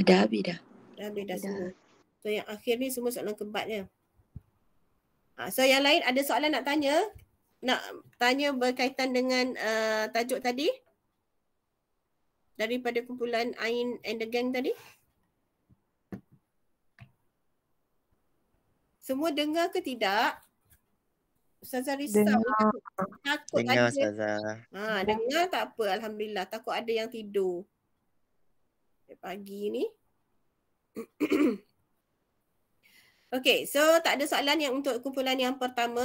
Dah habis dah. Dah habis dah semua. So yang akhir ni semua soalan kebat je. So yang lain ada soalan nak tanya? Nak tanya berkaitan dengan tajuk tadi? Daripada kumpulan Ain and the Gang tadi? Semua dengar ke tidak? Ustazah risau. Takut Dengar ada. Ustazah. Dengar tak apa, alhamdulillah. Takut ada yang tidur. Pagi ni. Okey, so tak ada soalan yang untuk kumpulan yang pertama.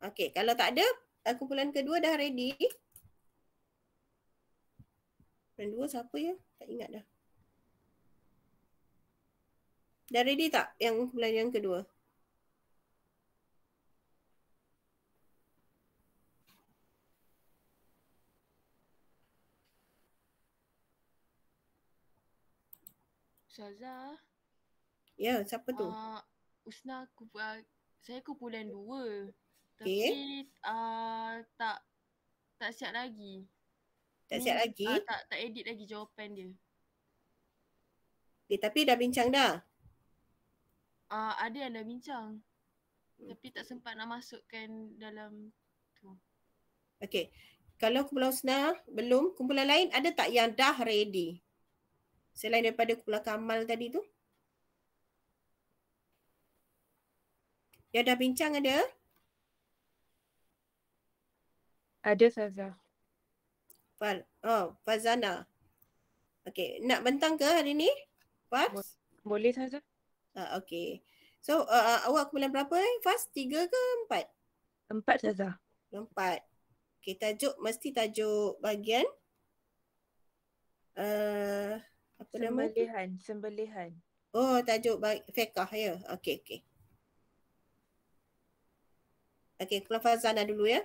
Okey, kalau tak ada, kumpulan kedua dah ready. Kumpulan dua siapa ya? Tak ingat dah. Dah ready tak yang kumpulan yang kedua? Ustazah. Ya, siapa tu? Usna, saya kumpulan 2. Okay. Tapi tak siap lagi. Tak siap lagi? Tak edit lagi jawapan dia. Okay, tapi dah bincang dah? Ada yang dah bincang. Tapi tak sempat nak masukkan dalam tu. Okay. Kalau kumpulan Usna belum, kumpulan lain ada tak yang dah ready? Selain daripada kumpulan Kamal tadi tu? Yang dah bincang ada? Ada Ustazah. Fazana. Okay, nak bentang ke hari ni? Faz? Boleh Ustazah. Okay. So, awak kumpulan berapa Faz? 3 ke 4? 4 Ustazah. 4. Okay, tajuk mesti tajuk bahagian apa nama? Sembelihan. Oh, tajuk fiqh ya. Okey. Okey, kumpulan Fazana dulu ya.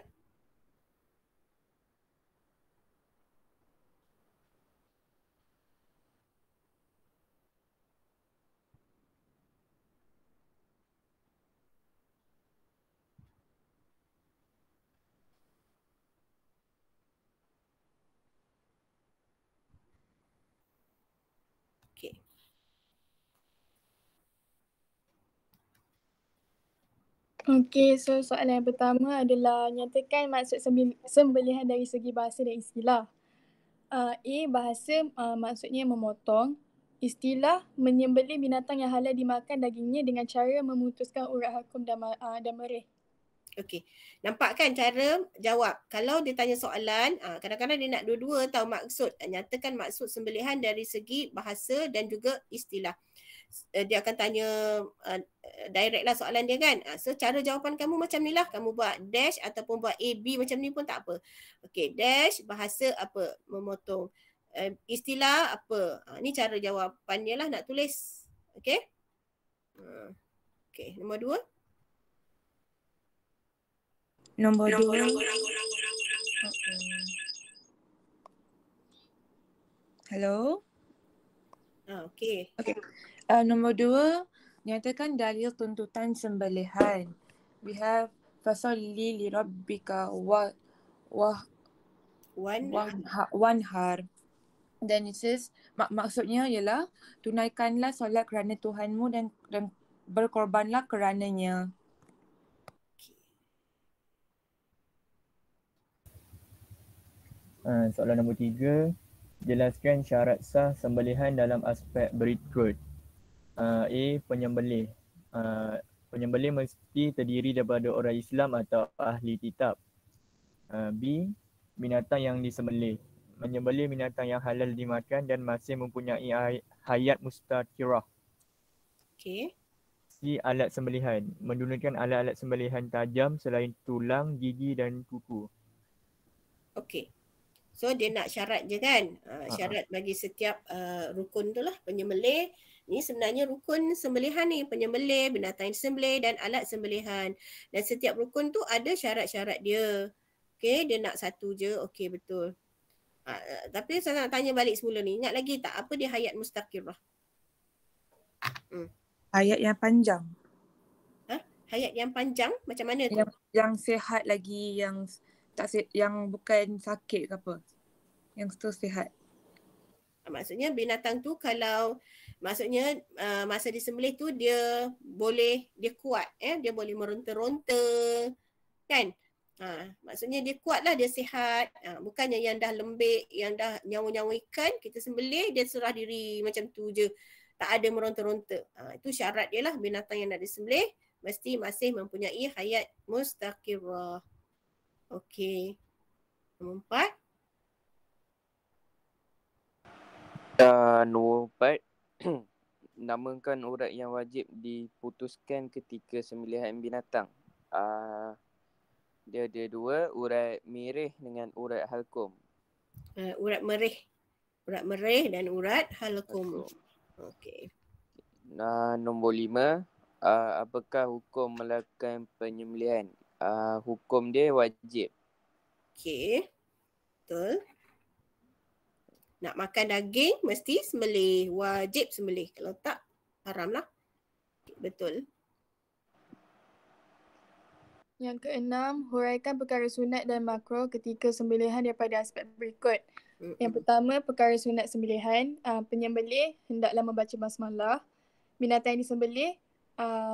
Okey, so soalan yang pertama adalah nyatakan maksud sembelihan dari segi bahasa dan istilah. A. Bahasa maksudnya memotong. Istilah menyembelih binatang yang halal dimakan dagingnya dengan cara memutuskan urat hakum dan mereh. Okey. Nampak kan cara jawab? Kalau dia tanya soalan, kadang-kadang dia nak dua-dua tahu maksud. Nyatakan maksud sembelihan dari segi bahasa dan juga istilah. Dia akan tanya direct lah soalan dia kan. So cara jawapan kamu macam ni lah. Kamu buat dash ataupun buat A, B macam ni pun tak apa. Okey, dash bahasa apa? Memotong. Istilah apa? Ni cara jawapannya lah nak tulis. Okey. Okey, nombor 2. Nombor 2. Hello? Okey. Nombor 2, nyatakan dalil tuntutan sembelihan. We have fasalli li rabbika wanhar. Then it says maksudnya ialah tunaikanlah solat kerana Tuhanmu dan berkorbanlah kerananya. Soalan nombor 3. Jelaskan syarat sah sembelihan dalam aspek berikut. A. Penyembelih. Penyembelih mesti terdiri daripada orang Islam atau ahli kitab. B. Binatang yang disembelih. Menyembelih binatang yang halal dimakan dan masih mempunyai hayat mustaqirah. Okey. C. Alat sembelihan. Menggunakan alat-alat sembelihan tajam selain tulang, gigi dan kuku. Okey. So dia nak syarat je kan? Syarat bagi setiap rukun tu lah. Penyembelih. Ni sebenarnya rukun sembelihan ni. Penyembelih, binatang yang disembelih dan alat sembelihan. Dan setiap rukun tu ada syarat-syarat dia. Okey, dia nak satu je. Okey, betul. Tapi saya nak tanya balik semula ni. Ingat lagi tak apa dia hayat mustaqirah? Hayat yang panjang. Hayat yang panjang macam mana tu? Yang sihat lagi, yang yang bukan sakit ke apa. Yang terus sihat. Maksudnya binatang tu kalau maksudnya masa disembelih tu dia boleh, dia kuat, dia boleh meronta-ronta kan? Maksudnya dia kuat lah, dia sihat. Bukannya yang dah lembik, yang dah nyawa-nyawa ikan, kita sembelih dia serah diri macam tu je. Tak ada meronta-ronta. Itu syarat dia lah, binatang yang nak disembelih mesti masih mempunyai hayat mustaqirah. Okey. Nombor 4. Nombor 4. Namakan urat yang wajib diputuskan ketika sembelihan binatang. Dia ada 2, urat mirih dengan urat halkum. Urat merih. Urat merih dan urat halkum. Okey. Nombor 5. Apakah hukum melakukan penyembelihan? Hukum dia wajib. Okey. Betul. Nak makan daging mesti sembelih. Wajib sembelih. Kalau tak, haram lah. Betul. Yang keenam, huraikan perkara sunat dan makruh ketika sembelihan daripada aspek berikut. Yang pertama, perkara sunat sembelihan. Penyembelih hendaklah membaca basmalah. Binatang yang disembelih,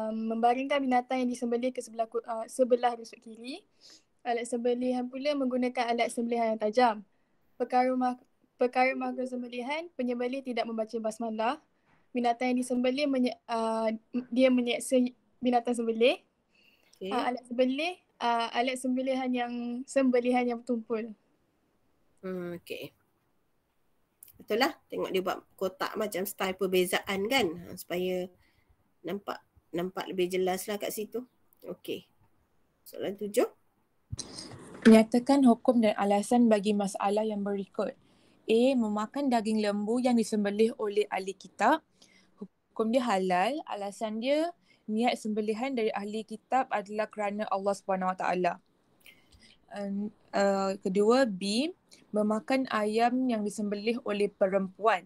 membaringkan binatang yang disembelih ke sebelah rusuk kiri. Alat sembelihan pula menggunakan alat sembelihan yang tajam. Perkara makruh sembelihan, penyembelih tidak membaca basmalah. Binatang yang disembelih dia menyeksa binatang sembelih. Okay. Alat sembelihan yang bertumpul. Okey. Betul lah. Tengok dia buat kotak macam style perbezaan kan. Supaya nampak lebih jelas lah kat situ. Okey. Soalan 7. Nyatakan hukum dan alasan bagi masalah yang berikut. A. Memakan daging lembu yang disembelih oleh ahli kitab. Hukum dia halal. Alasan dia, niat sembelihan dari ahli kitab adalah kerana Allah SWT. Kedua, B. Memakan ayam yang disembelih oleh perempuan.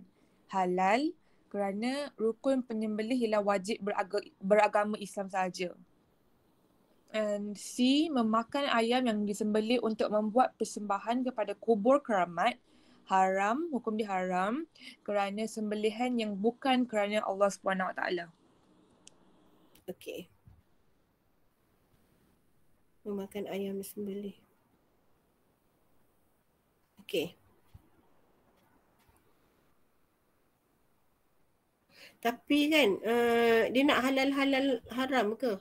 Halal kerana rukun penyembelih ialah wajib beragama Islam sahaja. C. Memakan ayam yang disembelih untuk membuat persembahan kepada kubur keramat. Haram, hukum dia haram kerana sembelihan yang bukan kerana Allah SWT. Okey. Memakan ayam disembelih. Okey. Tapi kan dia nak halal-halal haram ke?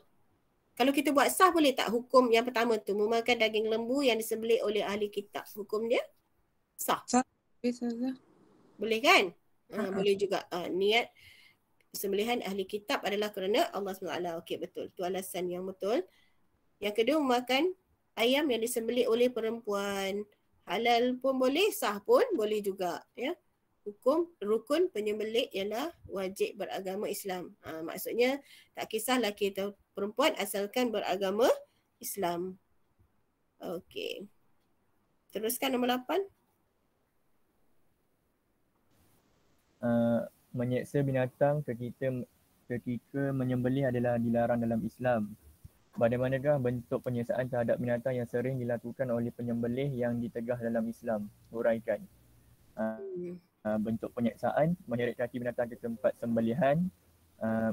Kalau kita buat sah boleh tak hukum yang pertama tu, memakan daging lembu yang disembelih oleh ahli kitab? Hukum dia sah? Sah. Boleh kan? Boleh juga. Niat sembelihan ahli kitab adalah kerana Allah SWT. Okey, betul. Itu alasan yang betul. Yang kedua, memakan ayam yang disembelih oleh perempuan. Halal pun boleh, sah pun boleh juga. Ya. Hukum rukun penyembelih ialah wajib beragama Islam. Maksudnya tak kisah lelaki atau perempuan asalkan beragama Islam. Okey. Teruskan nombor 8. Menyeksa binatang ketika menyembelih adalah dilarang dalam Islam. Bagaimanakah bentuk penyiksaan terhadap binatang yang sering dilakukan oleh penyembelih yang ditegah dalam Islam? Huraikan. Bentuk penyiksaan, menyeret kaki binatang ke tempat sembelihan,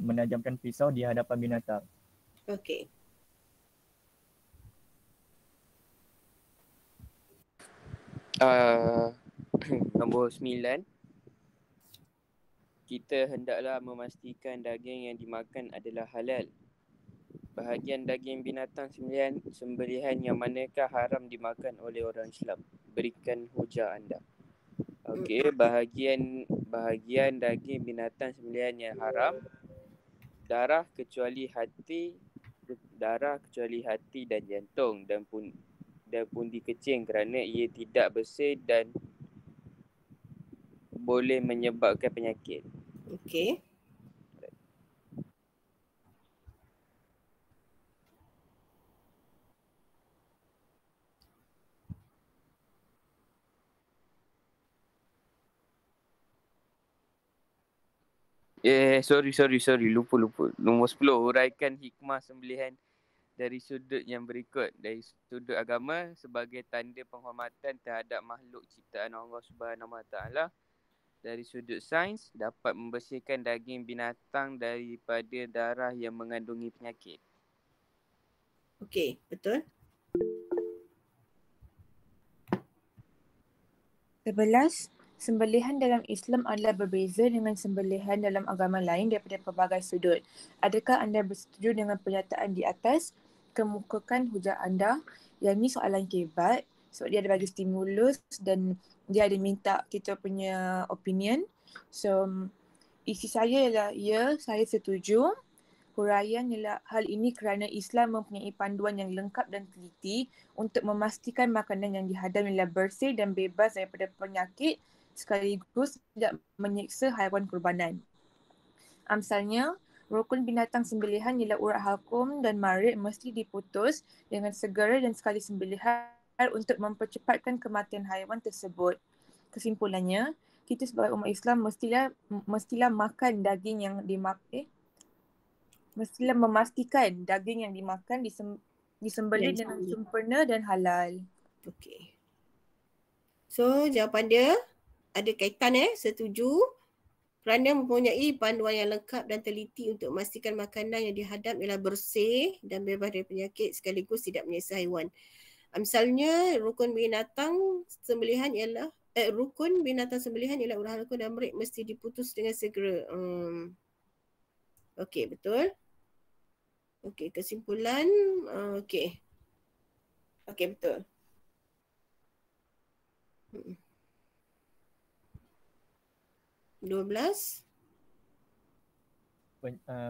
menajamkan pisau di hadapan binatang. Okey. Nombor 9. Kita hendaklah memastikan daging yang dimakan adalah halal. Bahagian daging binatang sembelihan yang manakah haram dimakan oleh orang Islam? Berikan hujah anda. Okey, bahagian daging binatang sembelihan yang haram, darah kecuali hati dan jantung dan pundi kecing kerana ia tidak bersih dan boleh menyebabkan penyakit. Okey. Sorry. Lupa. Nombor 10. Huraikan hikmah sembelihan dari sudut yang berikut. Dari sudut agama, sebagai tanda penghormatan terhadap makhluk ciptaan Allah Subhanahu Wa Taala. Dari sudut sains, dapat membersihkan daging binatang daripada darah yang mengandungi penyakit. Okey, betul. 11. Sembelihan dalam Islam adalah berbeza dengan sembelihan dalam agama lain daripada pelbagai sudut. Adakah anda bersetuju dengan pernyataan di atas? Kemukakan hujah anda. Yang ni soalan kebat. So dia ada bagi stimulus dan dia ada minta kita punya opinion. So isi saya ialah ya, saya setuju. Huraian ialah hal ini kerana Islam mempunyai panduan yang lengkap dan teliti untuk memastikan makanan yang dihadam ialah bersih dan bebas daripada penyakit sekaligus tidak menyiksa haiwan kurbanan. Amsalnya, rukun binatang sembelihan ialah urat halkum dan marit mesti diputus dengan segera dan sekali sembelihan untuk mempercepatkan kematian haiwan tersebut. Kesimpulannya, kita sebagai umat Islam mestilah makan daging yang mestilah memastikan daging yang dimakan disembelih dengan sempurna dan halal. Okey. So, jawapan dia ada kaitan setuju kerana mempunyai panduan yang lengkap dan teliti untuk memastikan makanan yang dihadap ialah bersih dan bebas dari penyakit sekaligus tidak menyiksa haiwan. Misalnya rukun binatang sembelihan ialah urat halkum dan marit mesti diputus dengan segera. Okey, betul. Okey, kesimpulan okey. Okey, betul. Hmm. 12.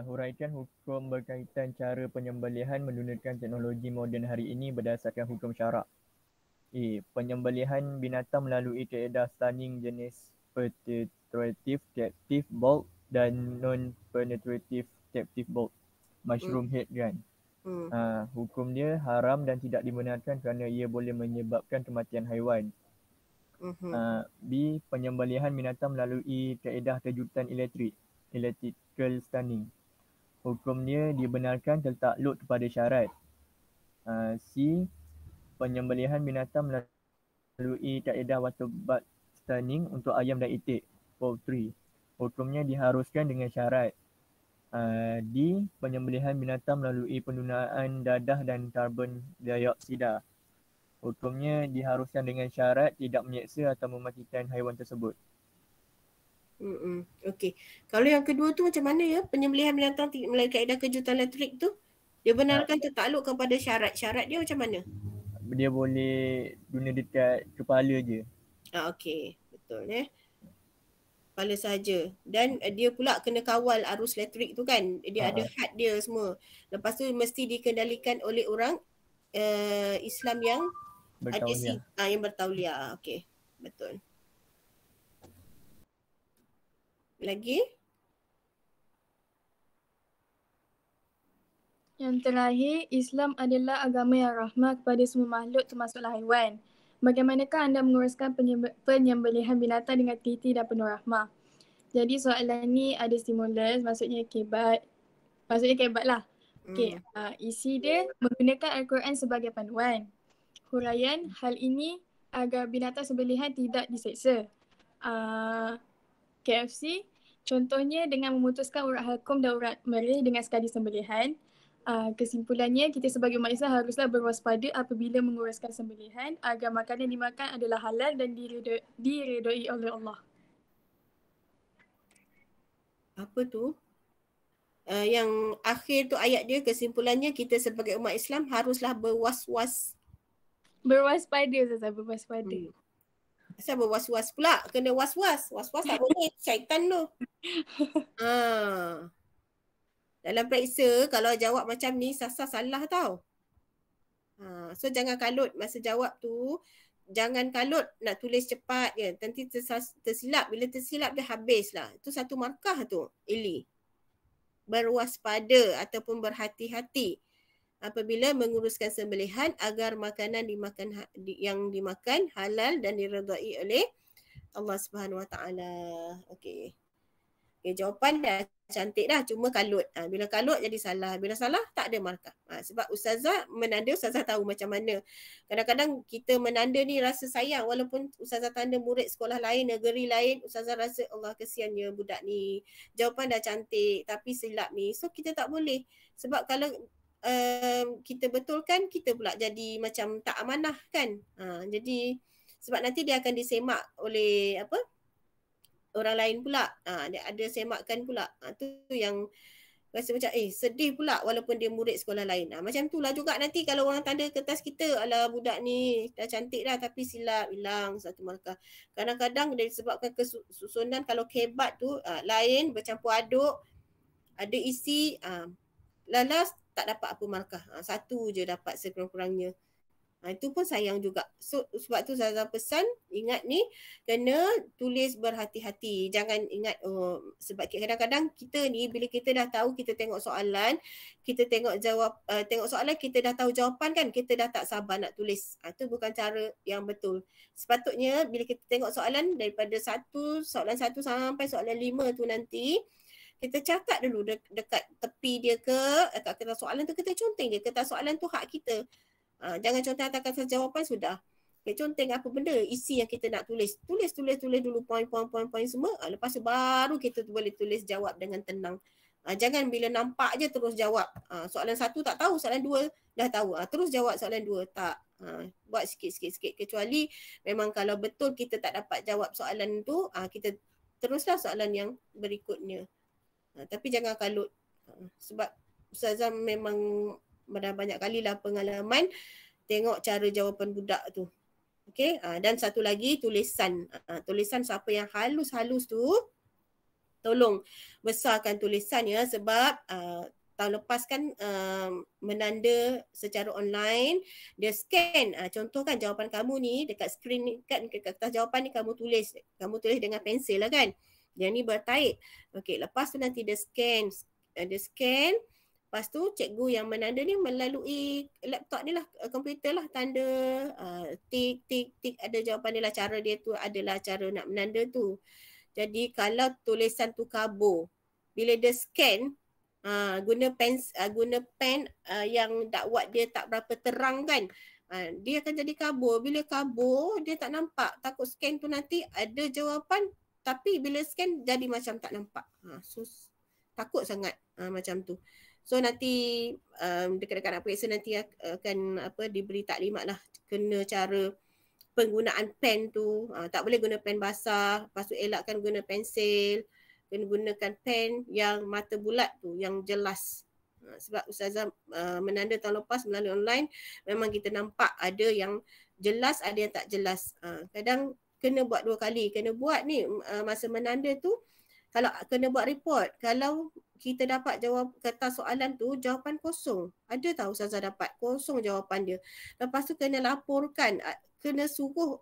Huraikan hukum berkaitan cara penyembelihan menggunakan teknologi moden hari ini berdasarkan hukum syarak. Penyembelihan binatang melalui kaedah stunning jenis penetrative captive bolt dan non-penetrative captive bolt, mushroom head gun. Hukum dia haram dan tidak dibenarkan kerana ia boleh menyebabkan kematian haiwan. B. Penyembelihan binatang melalui kaedah kejutan electrical stunning. Hukum dia dibenarkan tertakluk kepada syarat. C. Penyembelihan binatang melalui kaedah waterbutt stunning untuk ayam dan itik, poultry. Hukumnya diharuskan dengan syarat. D. Penyembelihan binatang melalui penggunaan dadah dan karbon dioksida. Hukumnya diharuskan dengan syarat tidak menyeksa atau mematikan haiwan tersebut. Okey. Kalau yang kedua tu macam mana ya? Penyembelihan binatang melalui kaedah kejutan elektrik tu dia benarkan tertakluk kepada syarat. Syarat dia macam mana? Dia boleh guna dekat kepala je. Okey, betul kepala sahaja. Dan dia pula kena kawal arus elektrik tu kan. Dia ada had dia semua. Lepas tu mesti dikendalikan oleh orang Islam yang yang bertauliah. Okey, betul. Lagi? Yang terakhir, Islam adalah agama yang rahmah kepada semua makhluk termasuklah haiwan. Bagaimanakah anda menguruskan penyembelihan binatang dengan teliti dan penuh rahmah? Jadi soalan ni ada stimulus, maksudnya kebat lah. Okay, isi dia menggunakan Al-Quran sebagai panduan. Huraian hal ini agar binatang sembelihan tidak diseksa. KFC contohnya dengan memutuskan urat halkum dan urat merih dengan sekali sembelihan. Kesimpulannya, kita sebagai umat Islam haruslah berwaspada apabila menguruskan sembelihan agar makanan dimakan adalah halal dan diredai oleh Allah. Apa tu? Yang akhir tu ayat dia, kesimpulannya kita sebagai umat Islam haruslah Berwaspada, Ustazah, berwaspada. Asal berwas-was pula? Kena was-was. Was-was tak boleh. Syaitan tu. Dalam periksa, kalau jawab macam ni, sasar salah tau. So jangan kalut masa jawab tu. Jangan kalut nak tulis cepat je. Nanti tersilap. Bila tersilap dia habislah. Itu satu markah tu, Ili. Berwaspada ataupun berhati-hati apabila menguruskan sembelihan agar makanan yang dimakan halal dan diredai oleh Allah Subhanahu Wa Taala. Okey. Jawapan dah cantik dah, cuma kalut. Bila kalut jadi salah. Bila salah tak ada markah. Sebab ustazah menanda, ustazah tahu macam mana. Kadang-kadang kita menanda ni rasa sayang, walaupun ustazah tanda murid sekolah lain, negeri lain, ustazah rasa Allah kesiannya budak ni. Jawapan dah cantik tapi silap ni. So kita tak boleh. Sebab kalau kita betulkan, kita pula jadi macam tak amanah kan. Jadi sebab nanti dia akan disemak oleh orang lain pula. Dia ada semakan pula. Tu yang rasa macam sedih pula walaupun dia murid sekolah lain. Macam tu lah juga nanti kalau orang tanda kertas kita, alah budak ni dah cantik dah tapi silap, hilang satu markah. Kadang-kadang disebabkan kesusunan, kalau kebat tu lain bercampur aduk, ada isi, lalas tak dapat apa markah. Satu je dapat sekurang-kurangnya. Itu pun sayang juga. So sebab tu saya pesan, ingat ni kena tulis berhati-hati. Jangan ingat sebab kadang-kadang kita ni bila kita dah tahu, kita tengok soalan, kita tengok soalan, kita dah tahu jawapan kan, kita dah tak sabar nak tulis. Itu bukan cara yang betul. Sepatutnya bila kita tengok soalan daripada soalan 1 sampai soalan 5 tu nanti, kita catat dulu dekat tepi dia dekat kertas soalan tu, kita conteng je kertas soalan tu hak kita. Jangan conteng atas kertas jawapan sudah. Conteng apa benda isi yang kita nak tulis. Tulis dulu poin semua. Lepas tu baru kita boleh tulis jawab dengan tenang. Jangan bila nampak je terus jawab. Soalan 1 tak tahu, soalan 2 dah tahu. Terus jawab soalan 2. Tak. Buat sikit-sikit. Kecuali memang kalau betul kita tak dapat jawab soalan tu, kita teruslah soalan yang berikutnya. Tapi jangan kalut. Sebab ustazah memang dah banyak kali lah pengalaman tengok cara jawapan budak tu. Okey, dan satu lagi tulisan. Tulisan siapa yang halus-halus tu, tolong besarkan tulisannya sebab tahun lepas kan menanda secara online, dia scan. Contoh kan jawapan kamu ni dekat skrin ni kan, dekat kertas jawapan ni kamu tulis dengan pensel lah kan. Yang ni bertaik. Okey, lepas tu nanti dia scan. Lepas tu cikgu yang menanda ni melalui laptop ni lah, komputer lah, tanda tik, ada jawapan dia lah, cara dia tu adalah cara nak menanda tu. Jadi kalau tulisan tu kabur, bila dia scan, guna pen yang dakwat dia tak berapa terang kan, dia akan jadi kabur. Bila kabur, dia tak nampak. Takut scan tu nanti ada jawapan, tapi bila scan jadi macam tak nampak. So takut sangat macam tu. So nanti dekat-dekat nak periksa nanti akan diberi taklimat lah, kena cara penggunaan pen tu. Tak boleh guna pen basah, lepas tu elakkan guna pensel, kena gunakan pen yang mata bulat tu, yang jelas. Sebab ustazah menanda tahun lepas melalui online, memang kita nampak ada yang jelas, ada yang tak jelas. Kadang kena buat 2 kali. Kena buat ni masa menanda tu, kalau kena buat report, kalau kita dapat jawab kertas soalan tu jawapan kosong. Ada tahu ustazah dapat kosong jawapan dia. Lepas tu kena laporkan, kena suruh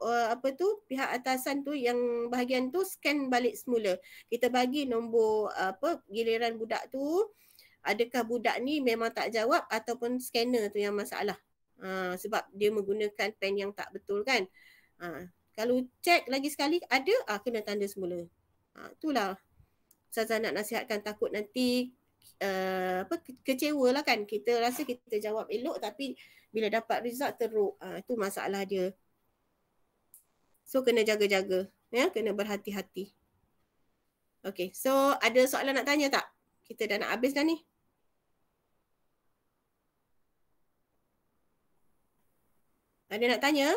pihak atasan tu yang bahagian tu scan balik semula. Kita bagi nombor giliran budak tu, adakah budak ni memang tak jawab ataupun scanner tu yang masalah. Sebab dia menggunakan pen yang tak betul kan. Kalau cek lagi sekali ada, kena tanda semula. Itulah ustazah nak nasihatkan, takut nanti kecewa lah kan. Kita rasa kita jawab elok tapi bila dapat result teruk. Itu masalah dia. So kena jaga-jaga, ya, kena berhati-hati. Okay, so ada soalan nak tanya tak? Kita dah nak habis dah ni. Ada nak tanya?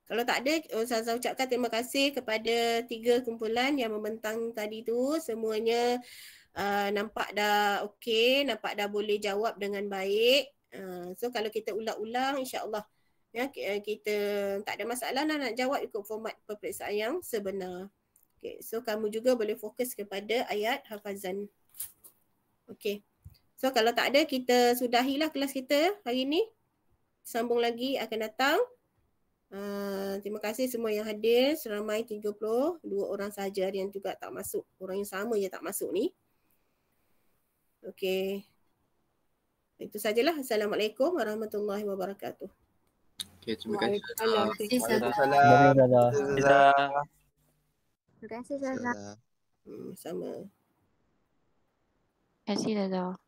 Kalau tak ada, Ustazah ucapkan terima kasih kepada 3 kumpulan yang membentang tadi tu. Semuanya nampak dah okey, nampak dah boleh jawab dengan baik. So kalau kita ulang-ulang, insya-Allah ya, kita tak ada masalah nak jawab ikut format peperiksaan yang sebenar. Okay, so kamu juga boleh fokus kepada ayat hafazan. Okay, so kalau tak ada, kita sudahilah kelas kita hari ni. Sambung lagi akan datang. Terima kasih semua yang hadir. Seramai 32 orang saja yang juga tak masuk. Orang yang sama je tak masuk ni. Okay, itu sajalah. Assalamualaikum warahmatullahi wabarakatuh. Okay, terima kasih. Waalaikumsalam. Terima kasih Zaza. Sama. Terima kasih Zaza.